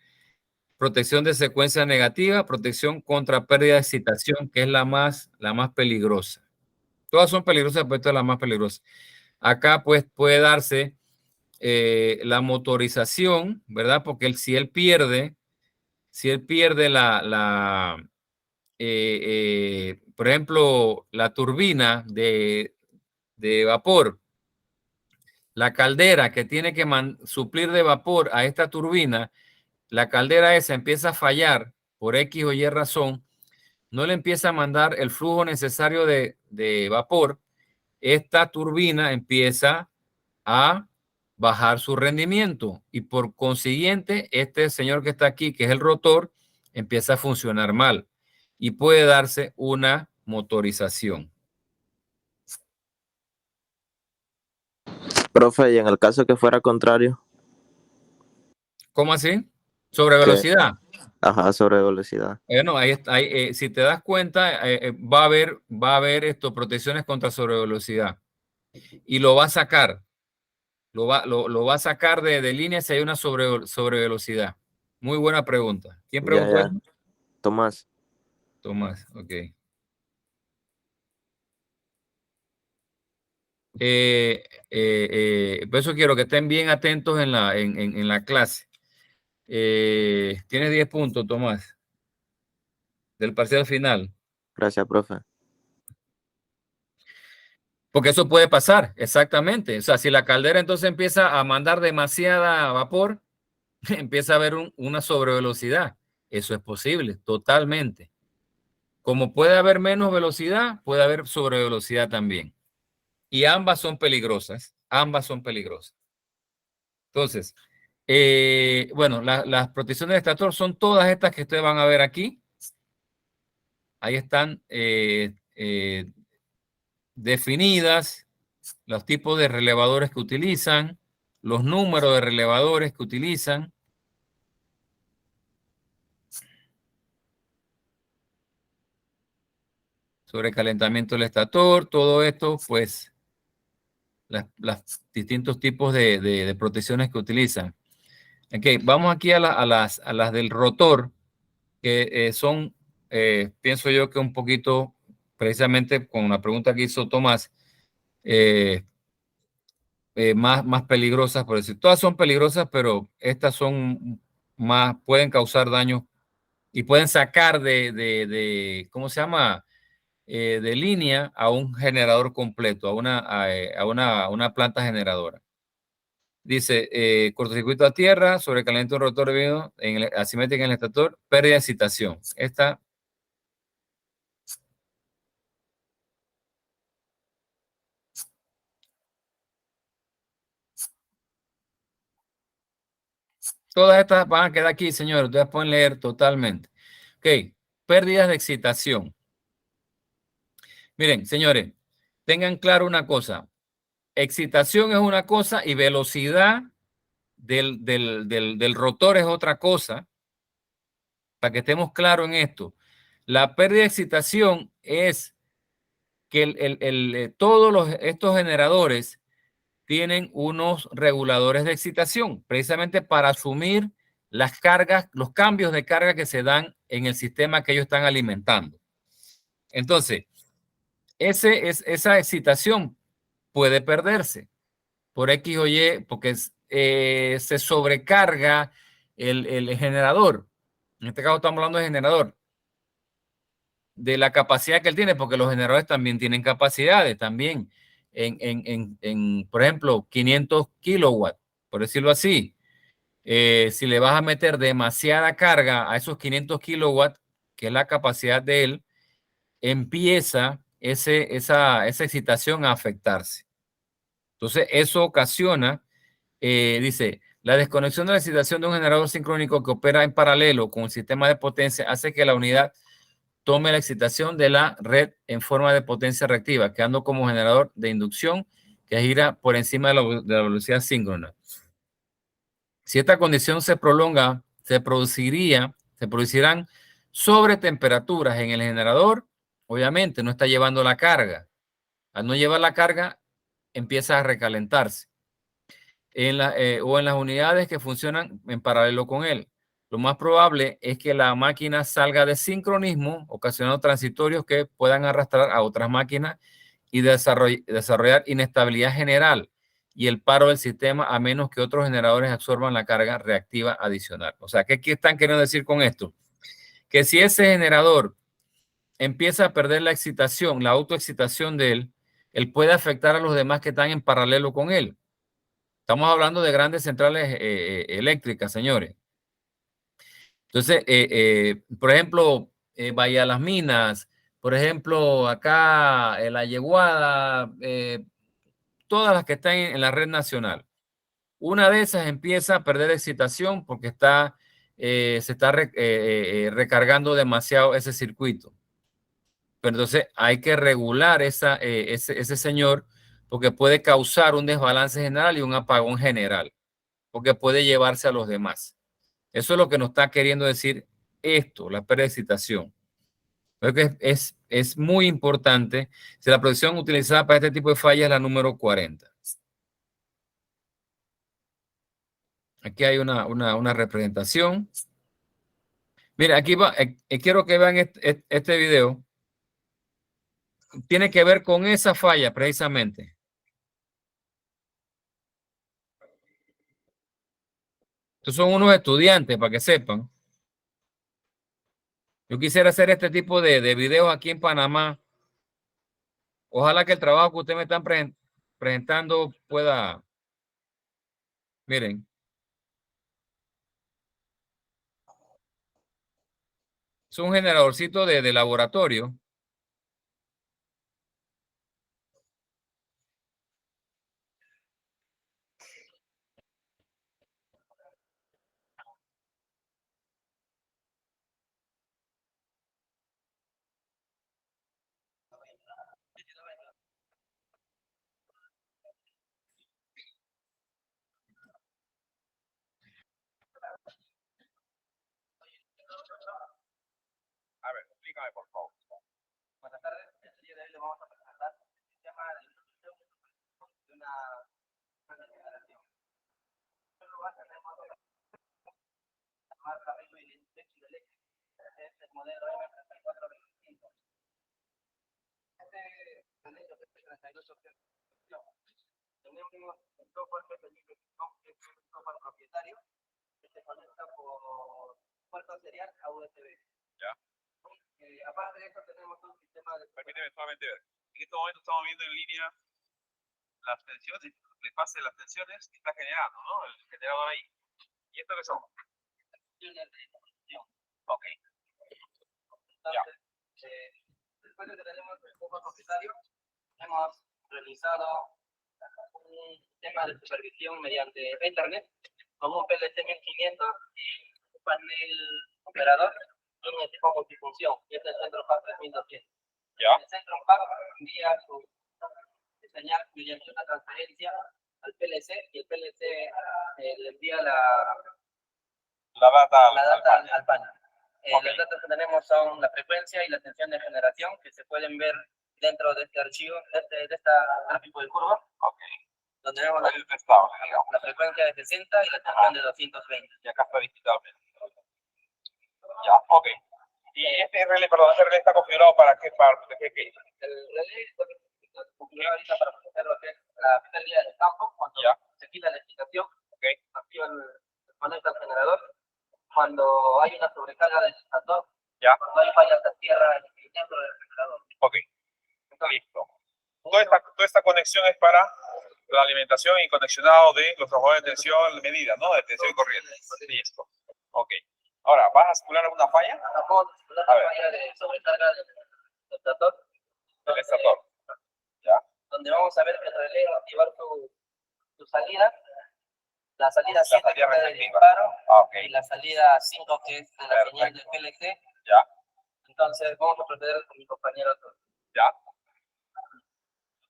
protección de secuencia negativa, protección contra pérdida de excitación, que es la más peligrosa. Todas son peligrosas, pero esta es la más peligrosa. Acá pues puede darse la motorización, ¿verdad? Porque si él pierde por ejemplo, la turbina de vapor, la caldera que tiene que suplir de vapor a esta turbina, la caldera esa empieza a fallar por X o Y razón, no le empieza a mandar el flujo necesario de vapor, esta turbina empieza a bajar su rendimiento y por consiguiente este señor que está aquí, que es el rotor, empieza a funcionar mal y puede darse una motorización. Profe, y en el caso que fuera contrario, ¿Cómo así? Sobre velocidad. ajá, sobre velocidad. Bueno, ahí está, si te das cuenta, va a haber protecciones contra sobrevelocidad y lo va a sacar. Lo va a sacar de línea si hay una sobrevelocidad. Muy buena pregunta. ¿Quién preguntó eso? Tomás. Tomás, ok. Por eso quiero que estén bien atentos en la clase. Tienes 10 puntos, Tomás, del parcial final. Gracias, profe. Porque eso puede pasar, exactamente. O sea, si la caldera entonces empieza a mandar demasiada vapor, empieza a haber una sobrevelocidad. Eso es posible, totalmente. Como puede haber menos velocidad, puede haber sobrevelocidad también. Y ambas son peligrosas. Ambas son peligrosas. Entonces, bueno, las protecciones de estator son todas estas que ustedes van a ver aquí. Ahí están definidas los tipos de relevadores que utilizan, los números de relevadores que utilizan. Sobrecalentamiento del estator, todo esto, pues, los distintos tipos de protecciones que utilizan. Ok, vamos aquí a las del rotor, que son, pienso yo que un poquito, precisamente con la pregunta que hizo Tomás, más peligrosas, por decir. Todas son peligrosas, pero estas son pueden causar daño y pueden sacar ¿cómo se llama? De línea a un generador completo, a una planta generadora. Dice, cortocircuito a tierra, sobrecalentamiento del rotor debido asimétrica en el estator, pérdida de excitación. Esta todas estas van a quedar aquí, señores. Ustedes pueden leer totalmente. Ok, pérdidas de excitación. Miren, señores, tengan claro una cosa. Excitación es una cosa y velocidad del rotor es otra cosa. Para que estemos claros en esto. La pérdida de excitación es que todos estos generadores tienen unos reguladores de excitación, precisamente para asumir las cargas, los cambios de carga que se dan en el sistema que ellos están alimentando. Entonces, esa excitación puede perderse por X o Y, porque se sobrecarga el generador. En este caso estamos hablando de generador, de la capacidad que él tiene, porque los generadores también tienen capacidades, también por ejemplo, 500 kilowatts, por decirlo así. Si le vas a meter demasiada carga a esos 500 kilowatts, que es la capacidad de él, empieza esa excitación a afectarse. Entonces, eso ocasiona, dice, La desconexión de la excitación de un generador sincrónico que opera en paralelo con el sistema de potencia hace que la unidad tome la excitación de la red en forma de potencia reactiva, quedando como generador de inducción que gira por encima de la velocidad síncrona. Si esta condición se prolonga, se producirán sobretemperaturas en el generador. Obviamente no está llevando la carga. Al no llevar la carga, empieza a recalentarse. O en las unidades que funcionan en paralelo con él. Lo más probable es que la máquina salga de sincronismo, ocasionando transitorios que puedan arrastrar a otras máquinas y desarrollar inestabilidad general y el paro del sistema, a menos que otros generadores absorban la carga reactiva adicional. O sea, ¿qué están queriendo decir con esto? Que si ese generador empieza a perder la excitación, la autoexcitación de él puede afectar a los demás que están en paralelo con él. Estamos hablando de grandes centrales eléctricas, señores. Entonces, por ejemplo, Bahía Las Minas, por ejemplo, acá La Yeguada, todas las que están en la red nacional. Una de esas empieza a perder excitación porque se está recargando demasiado ese circuito. Pero entonces hay que regular ese señor porque puede causar un desbalance general y un apagón general, porque puede llevarse a los demás. Eso es lo que nos está queriendo decir esto, la pérdida de excitación. Creo que es muy importante. Si la protección utilizada para este tipo de fallas es la número 40. Aquí hay una representación. Mira, aquí va, quiero que vean este video. Tiene que ver con esa falla precisamente. Estos son unos estudiantes, para que sepan. Yo quisiera hacer este tipo de videos aquí en Panamá. Ojalá que el trabajo que ustedes me están presentando pueda... Miren. Es un generadorcito de laboratorio. A ver, explícame, por favor. Buenas tardes. El día de hoy le vamos a presentar el sistema de distribución de una generación. En primer lugar, tenemos la marca Ridley Electric. Es el modelo M3425. Este modelo de 32 opciones. Tenemos un software que es un software propietario que se conecta por puerto serial a USB. Ya. Aparte de eso, tenemos un sistema de... Permíteme solamente ver. En este momento estamos viendo en línea las tensiones, el pase de las tensiones que está generando, ¿no? El generador ahí. ¿Y esto qué son? Ok. Entonces, después de que tenemos el software propietario, hemos realizado un sistema de supervisión mediante Ethernet con un PLC 1500 y un panel operador y un equipo multifunción, y es el Centron-PAC 3200. ¿Ya? El Centron-PAC envía su señal mediante una transferencia al PLC y el PLC le envía la data al panel. Los datos que tenemos son la frecuencia y la tensión de generación que se pueden ver dentro de este archivo, de esta gráfico de curva. Donde vemos la frecuencia de 60 y la tensión de 220. Y acá está digitalmente. Ya, ok. ¿Y este relé, está configurado para qué parte? ¿Qué? El relé está configurado ahorita para proteger lo que es la pérdida del campo. Cuando se quita la excitación, activa el conecta al generador. Cuando hay una sobrecarga del extractor, cuando hay fallas de tierra dentro del generador. Ok. Listo. Toda esta conexión es para la alimentación y conexionado de los trabajadores de tensión medida, ¿no? De tensión y corriente. Listo. Ok. Ahora, ¿vas a simular alguna falla? Vamos a simular una falla de sobrecarga del estator. Del estator. Ya. Donde vamos a ver que el relé va a activar su salida La salida 7 que es de receptiva. disparo Ok, y la salida 5 que es de la señal del PLC. ya, Entonces vamos a proceder con mi compañero. ya.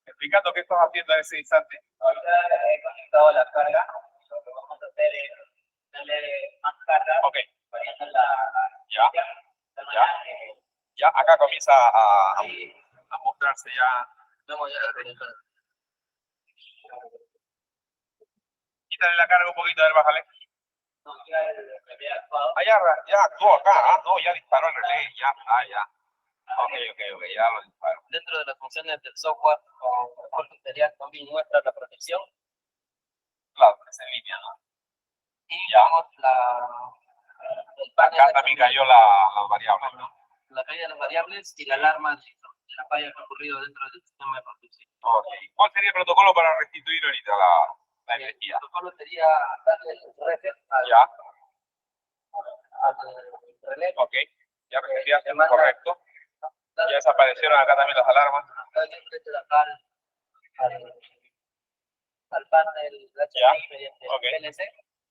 Explicando qué estás haciendo en ese instante. Ahorita he conectado la carga. Lo que vamos a hacer es darle más carga. Ok, Variando la ya, de manera que ya. Acá comienza a mostrarse ya. vemos ya la conexión. Quítale la carga un poquito, a ver, bájale. No, ya el relé actuado. Ah, ya actuó acá. Ah, no, ya disparó el relé. Ya, ya. Ok, ya lo disparó. Dentro de las funciones del software con Jorge Interior también muestra la protección Claro, es en línea, ¿no? y vemos el panel Acá también cayó la variable, ¿no? la caída de las variables y la alarma de la falla que ha ocurrido dentro del sistema de protección. Ok. ¿Cuál sería el protocolo para restituir ahorita la El energía? protocolo sería darle el reset Ya, al relé, ok. Ya reseteaste, Demanda. correcto. Ya desaparecieron acá también las alarmas. darle el reset acá al panel Ya, HMI mediante ok. PLC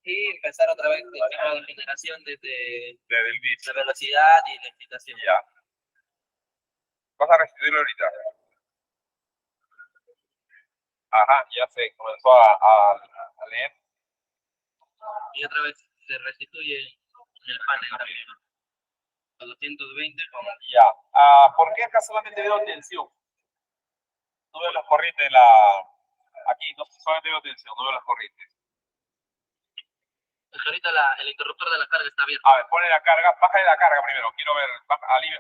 y empezar otra vez el ciclo de generación desde Desde el bit. la velocidad y la excitación. Ya. Vas a restituirlo ahorita. Ajá, ya se comenzó a leer. Y otra vez se restituye el panel también. A 220 con Ya. ¿Por qué acá solamente veo tensión? No veo las corrientes de aquí no solamente veo tensión, no veo las corrientes. ahorita el interruptor de la carga está abierto. A ver, pone la carga, bájale la carga primero. Quiero ver,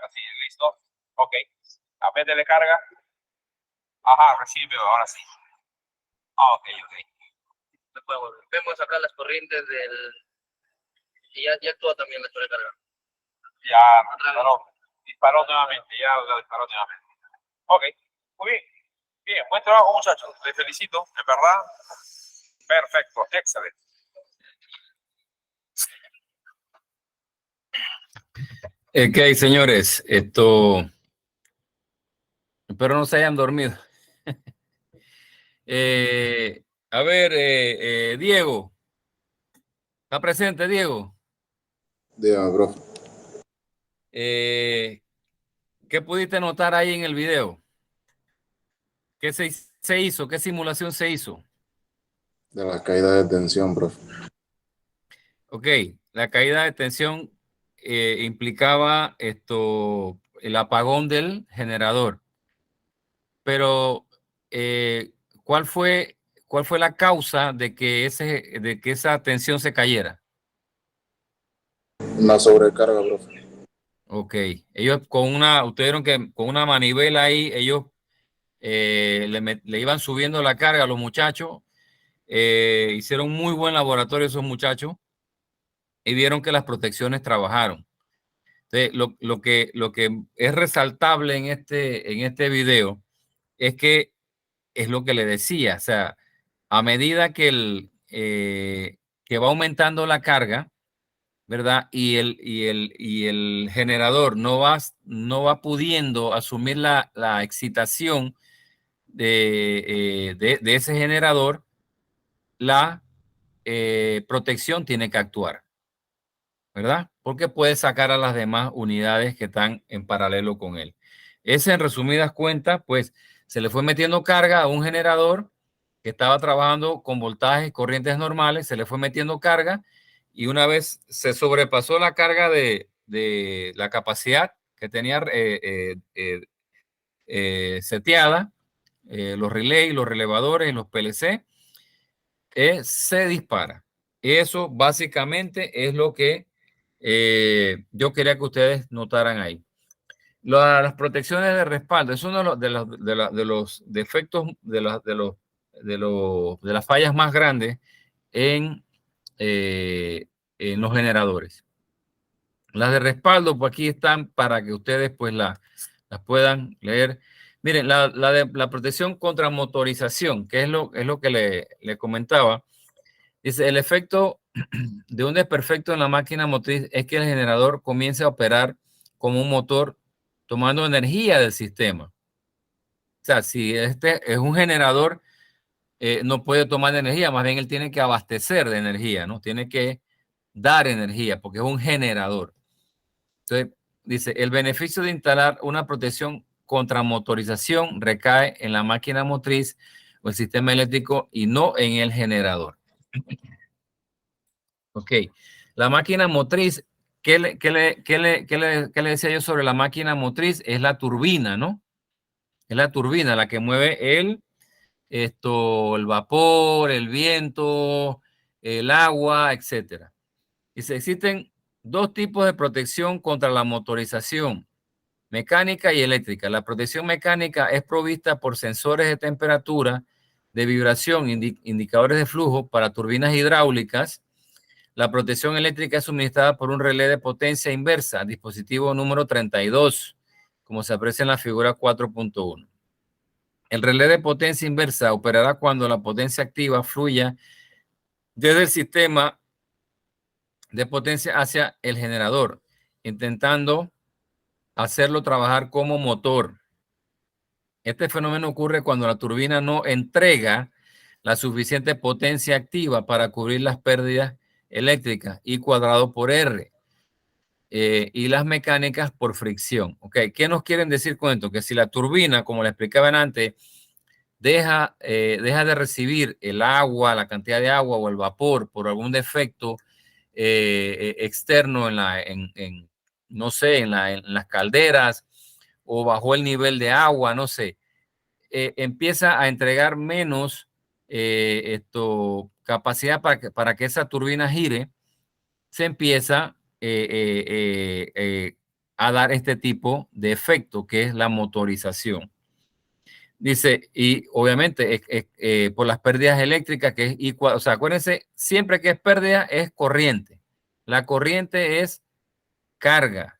así, listo. Ok. Métele carga. Ajá, recibe, ahora sí. Ok. Después vemos acá las corrientes y ya actúa también la sobrecarga. Ya, disparó nuevamente, ya lo disparó nuevamente. Ok, muy bien. Bien, buen trabajo, muchachos. Les felicito, en verdad. Perfecto, excelente. Ok, señores, espero no se hayan dormido. A ver, Diego. ¿Está presente, Diego? Dígame, bro. ¿Qué pudiste notar ahí en el video? ¿Qué se hizo? ¿Qué simulación se hizo? De la caída de tensión, profe. Ok, la caída de tensión implicaba el apagón del generador. Pero, ¿cuál fue la causa de que esa tensión se cayera? Una sobrecarga, profe. Ok, ellos con una manivela ahí, ellos le iban subiendo la carga a los muchachos, hicieron muy buen laboratorio esos muchachos y vieron que las protecciones trabajaron. Entonces, lo que es resaltable en este video es que es lo que le decía, o sea, a medida que que va aumentando la carga, ¿verdad? Y el generador no va pudiendo asumir la excitación de ese generador, la protección tiene que actuar, ¿verdad? Porque puede sacar a las demás unidades que están en paralelo con él. Ese, en resumidas cuentas, pues se le fue metiendo carga a un generador que estaba trabajando con voltajes, corrientes normales, se le fue metiendo carga y una vez se sobrepasó la carga de la capacidad que tenía seteada, los relays, los relevadores, los PLC, se dispara. Eso básicamente es lo que yo quería que ustedes notaran ahí. Las protecciones de respaldo es uno de los defectos, de las fallas más grandes en los generadores. Las de respaldo, pues aquí están para que ustedes pues las puedan leer. Miren, la protección contra motorización, que es lo que le comentaba. Dice, el efecto de un desperfecto en la máquina motriz es que el generador comience a operar como un motor tomando energía del sistema. O sea, si este es un generador no puede tomar energía, más bien él tiene que abastecer de energía, ¿no? Tiene que dar energía porque es un generador. Entonces, dice, el beneficio de instalar una protección contra motorización recae en la máquina motriz o el sistema eléctrico y no en el generador. Ok, la máquina motriz, ¿qué le decía yo sobre la máquina motriz? Es la turbina, ¿no? Es la turbina la que mueve el vapor, el viento, el agua, etcétera. Dice, existen dos tipos de protección contra la motorización, mecánica y eléctrica. La protección mecánica es provista por sensores de temperatura, de vibración, indicadores de flujo para turbinas hidráulicas. La protección eléctrica es suministrada por un relé de potencia inversa, dispositivo número 32, como se aprecia en la figura 4.1. El relé de potencia inversa operará cuando la potencia activa fluya desde el sistema de potencia hacia el generador, intentando hacerlo trabajar como motor. Este fenómeno ocurre cuando la turbina no entrega la suficiente potencia activa para cubrir las pérdidas eléctricas, I cuadrado por R, y las mecánicas por fricción. Okay. ¿Qué nos quieren decir con esto? Que si la turbina, como le explicaban antes, deja de recibir el agua, la cantidad de agua o el vapor por algún defecto externo no sé, en las calderas o bajó el nivel de agua, no sé, empieza a entregar menos capacidad para que esa turbina gire, se empieza a dar este tipo de efecto que es la motorización. Dice, y obviamente por las pérdidas eléctricas, que es igual, o sea, acuérdense, siempre que es pérdida es corriente. La corriente es carga,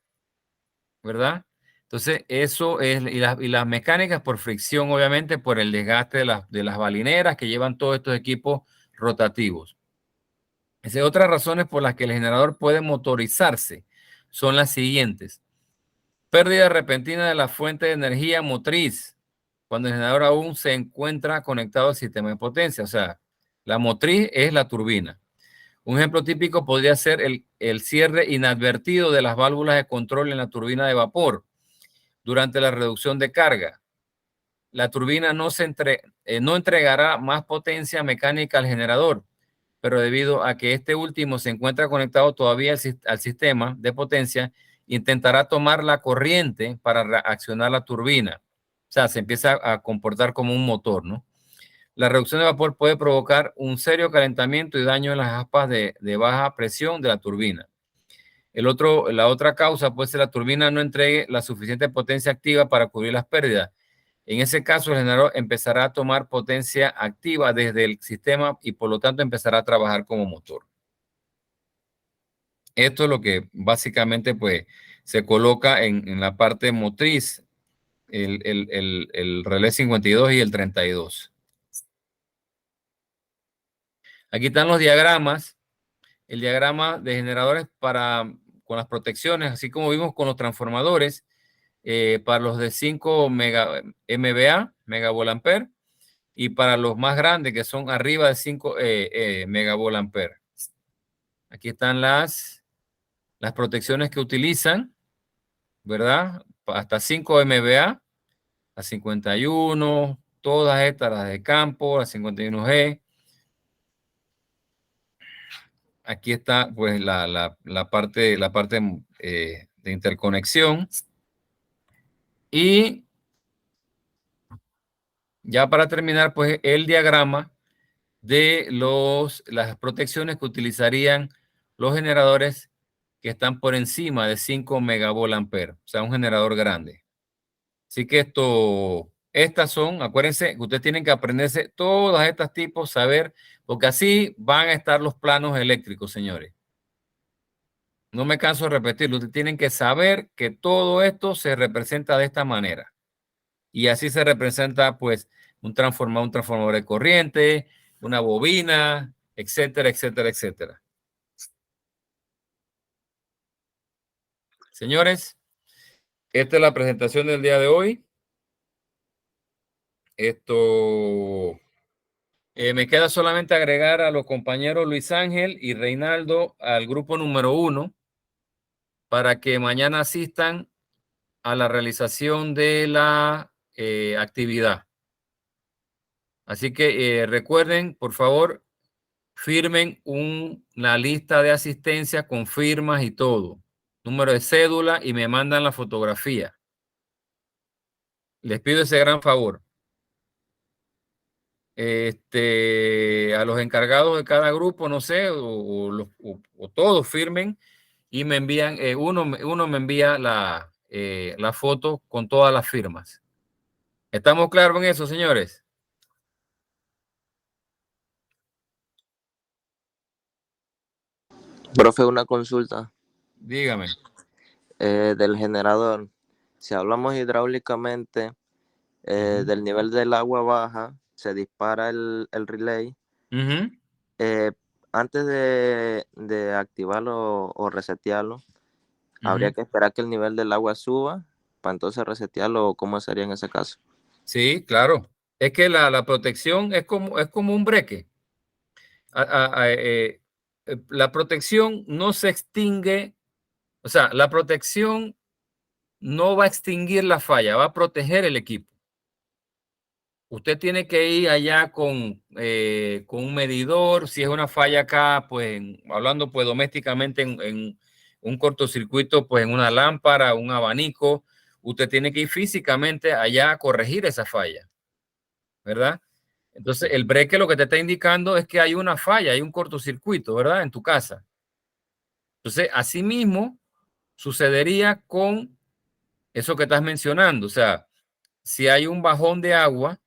¿verdad? Entonces, eso es, y las mecánicas por fricción, obviamente, por el desgaste de las balineras que llevan todos estos equipos rotativos. Esas otras razones por las que el generador puede motorizarse son las siguientes. Pérdida repentina de la fuente de energía motriz, cuando el generador aún se encuentra conectado al sistema de potencia. O sea, la motriz es la turbina. Un ejemplo típico podría ser el cierre inadvertido de las válvulas de control en la turbina de vapor durante la reducción de carga. La turbina no entregará más potencia mecánica al generador, pero debido a que este último se encuentra conectado todavía al sistema de potencia, intentará tomar la corriente para reaccionar la turbina. O sea, se empieza a comportar como un motor, ¿no? La reducción de vapor puede provocar un serio calentamiento y daño en las aspas de baja presión de la turbina. La otra causa puede ser la turbina no entregue la suficiente potencia activa para cubrir las pérdidas. En ese caso, el generador empezará a tomar potencia activa desde el sistema y por lo tanto empezará a trabajar como motor. Esto es lo que básicamente pues se coloca en la parte motriz, el relé 52 y el 32. Aquí están los diagramas. El diagrama de generadores con las protecciones, así como vimos con los transformadores, para los de 5 MVA, megavolt-ampere, y para los más grandes, que son arriba de 5 megavolt-ampere. Aquí están las protecciones que utilizan, ¿verdad? Hasta 5 MVA, a 51, todas estas, las de campo, las 51G. Aquí está pues la parte de interconexión. Y ya para terminar, pues el diagrama de las protecciones que utilizarían los generadores que están por encima de 5 megavolt-ampere, o sea, un generador grande. Así que estas son, acuérdense que ustedes tienen que aprenderse todas estas tipos, saber, porque así van a estar los planos eléctricos, señores. No me canso de repetirlo, ustedes tienen que saber que todo esto se representa de esta manera. Y así se representa, pues, un transformador de corriente, una bobina, etcétera, etcétera, etcétera. Señores, esta es la presentación del día de hoy. Me queda solamente agregar a los compañeros Luis Ángel y Reinaldo al grupo número 1 para que mañana asistan a la realización de la actividad. Así que recuerden, por favor, firmen una lista de asistencia con firmas y todo, número de cédula, y me mandan la fotografía. Les pido ese gran favor. A los encargados de cada grupo, no sé, o todos firmen y me envían, uno me envía la foto con todas las firmas. ¿Estamos claros en eso, señores? Profe, una consulta Dígame. del generador. Si hablamos hidráulicamente, del nivel del agua baja, se dispara el relay. Antes de activarlo o resetearlo, habría que esperar que el nivel del agua suba para entonces resetearlo, o cómo sería en ese caso. Sí, claro. Es que la protección es como un breque. La protección no se extingue, o sea, la protección no va a extinguir la falla, va a proteger el equipo. Usted tiene que ir allá con un medidor. Si es una falla acá, pues hablando pues domésticamente en un cortocircuito, pues en una lámpara, un abanico, usted tiene que ir físicamente allá a corregir esa falla, ¿verdad? Entonces el breque lo que te está indicando es que hay una falla, hay un cortocircuito, ¿verdad? En tu casa. Entonces, así mismo sucedería con eso que estás mencionando. O sea, si hay un bajón de agua,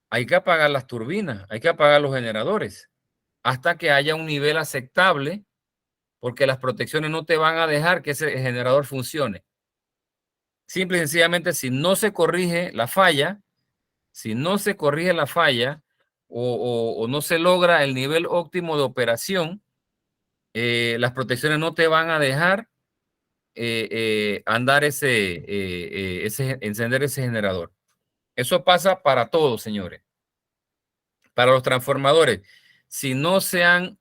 hay que apagar las turbinas, hay que apagar los generadores hasta que haya un nivel aceptable, porque las protecciones no te van a dejar que ese generador funcione. Simple y sencillamente, si no se corrige la falla, o no se logra el nivel óptimo de operación, las protecciones no te van a dejar encender ese generador. Eso pasa para todos, señores. Para los transformadores, si no se han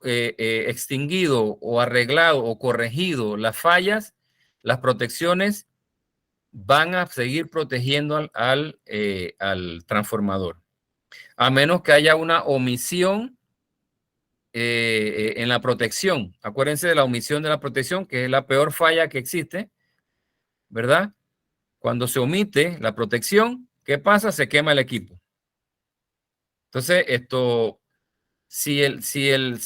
extinguido o arreglado o corregido las fallas, las protecciones van a seguir protegiendo al transformador, a menos que haya una omisión en la protección. Acuérdense de la omisión de la protección, que es la peor falla que existe, ¿verdad? Cuando se omite la protección, ¿qué pasa? Se quema el equipo. Entonces, si el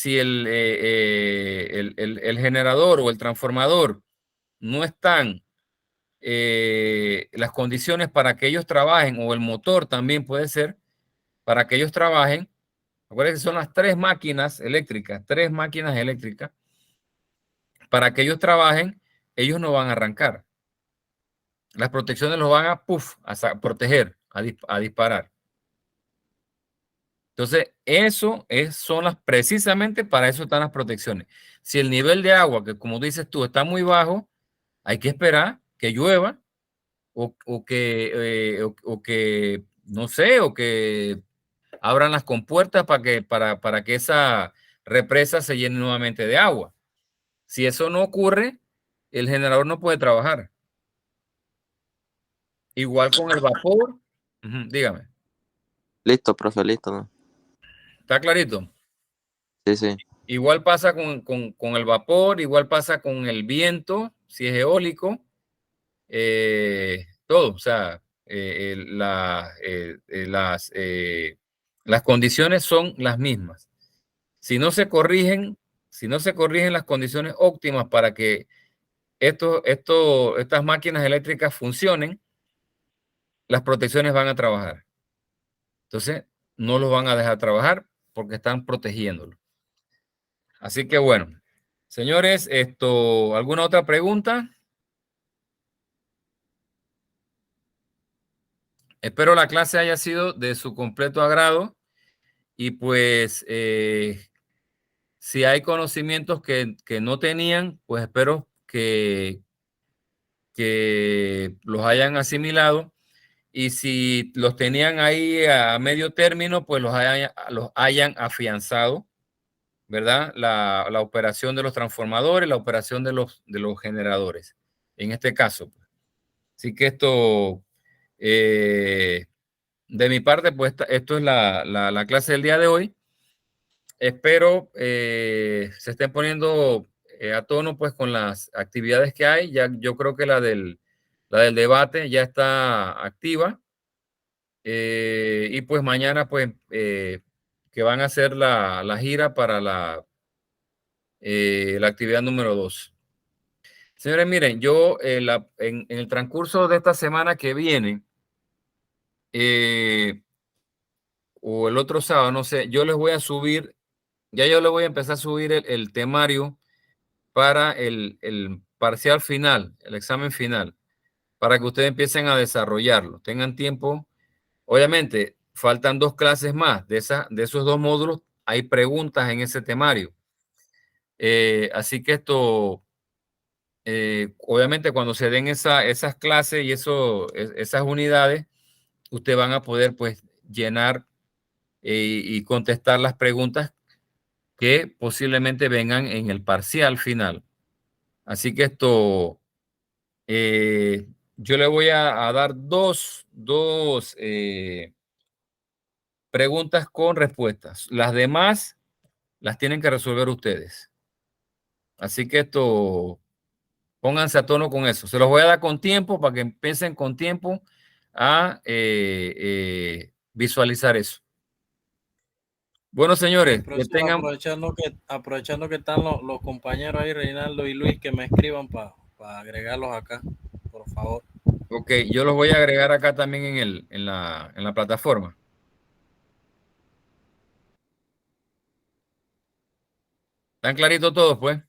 generador o el transformador no están las condiciones para que ellos trabajen, o el motor también puede ser, para que ellos trabajen, acuérdense que son las tres máquinas eléctricas, para que ellos trabajen, ellos no van a arrancar. Las protecciones los van a proteger, a disparar. Entonces, precisamente para eso están las protecciones. Si el nivel de agua, que como dices tú, está muy bajo, hay que esperar que llueva o que, no sé, o que abran las compuertas para que esa represa se llene nuevamente de agua. Si eso no ocurre, el generador no puede trabajar. Igual con el vapor. Dígame. Listo, profe, listo, ¿no? ¿Está clarito? Sí, sí. Igual pasa con el vapor, igual pasa con el viento, si es eólico, todo. O sea, las condiciones son las mismas. Si no se corrigen las condiciones óptimas para que estas máquinas eléctricas funcionen, las protecciones van a trabajar. Entonces, no los van a dejar trabajar porque están protegiéndolo. Así que bueno, señores, ¿alguna otra pregunta? Espero la clase haya sido de su completo agrado y pues si hay conocimientos que no tenían, pues espero que los hayan asimilado y si los tenían ahí a medio término, pues los hayan afianzado, ¿verdad? La operación de los transformadores, la operación de los generadores, en este caso. Así que esto, de mi parte, pues esto es la clase del día de hoy. Espero se estén poniendo a tono pues con las actividades que hay. Ya, yo creo que la del debate ya está activa. Y pues mañana pues que van a hacer la gira para la actividad número 2. Señores, miren, yo en el transcurso de esta semana que viene, o el otro sábado, no sé, yo les voy a subir, ya yo les voy a empezar a subir el temario para el parcial final, el examen final, para que ustedes empiecen a desarrollarlo, tengan tiempo. Obviamente, faltan 2 clases más. De esos 2 módulos hay preguntas en ese temario. Así que esto, obviamente, cuando se den esas clases y esas unidades, ustedes van a poder pues llenar y contestar las preguntas que posiblemente vengan en el parcial final. Así que esto, yo le voy a dar dos preguntas con respuestas. Las demás las tienen que resolver ustedes. Así que esto, pónganse a tono con eso. Se los voy a dar con tiempo para que empiecen con tiempo a visualizar eso. Bueno, señores, que tengan... aprovechando que están los compañeros ahí, Reinaldo y Luis, que me escriban para agregarlos acá, por favor. Ok, yo los voy a agregar acá también en la plataforma. ¿Están claritos todos, pues?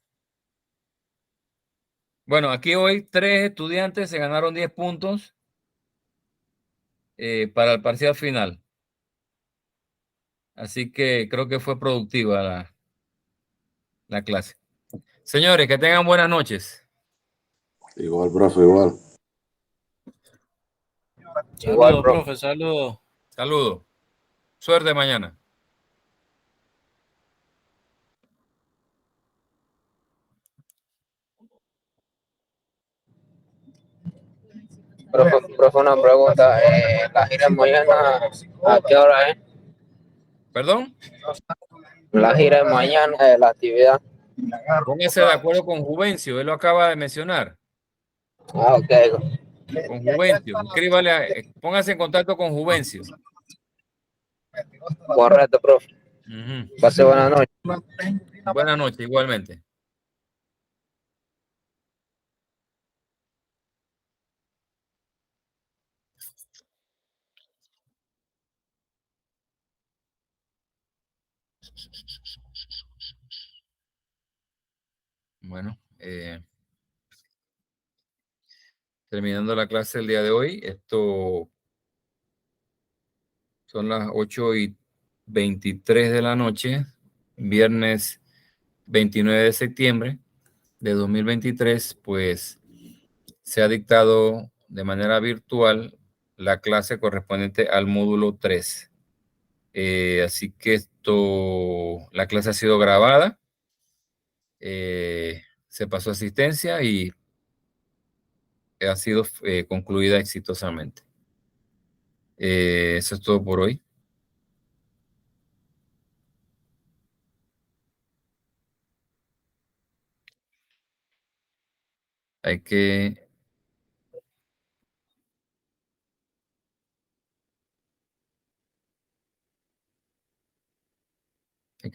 Bueno, aquí hoy 3 estudiantes se ganaron 10 puntos para el parcial final. Así que creo que fue productiva la clase. Señores, que tengan buenas noches. Igual, profe, igual. Saludos, profe, saludos. Saludos. Suerte mañana. Profe, una pregunta. ¿La gira mañana a qué hora es? ¿Perdón? La gira de mañana, la actividad. Póngase de acuerdo con Juvencio, él lo acaba de mencionar. Ah, ok. Con Juvencio. Escríbale, póngase en contacto con Juvencio. Correcto, profe. Pase buenas noches. Buenas noches, igualmente. Bueno, terminando la clase el día de hoy, esto son las 8:23 de la noche, viernes 29 de septiembre de 2023, pues se ha dictado de manera virtual la clase correspondiente al módulo 3. Así que la clase ha sido grabada, se pasó asistencia y ha sido concluida exitosamente. Eso es todo por hoy. Hay que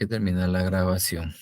terminar la grabación.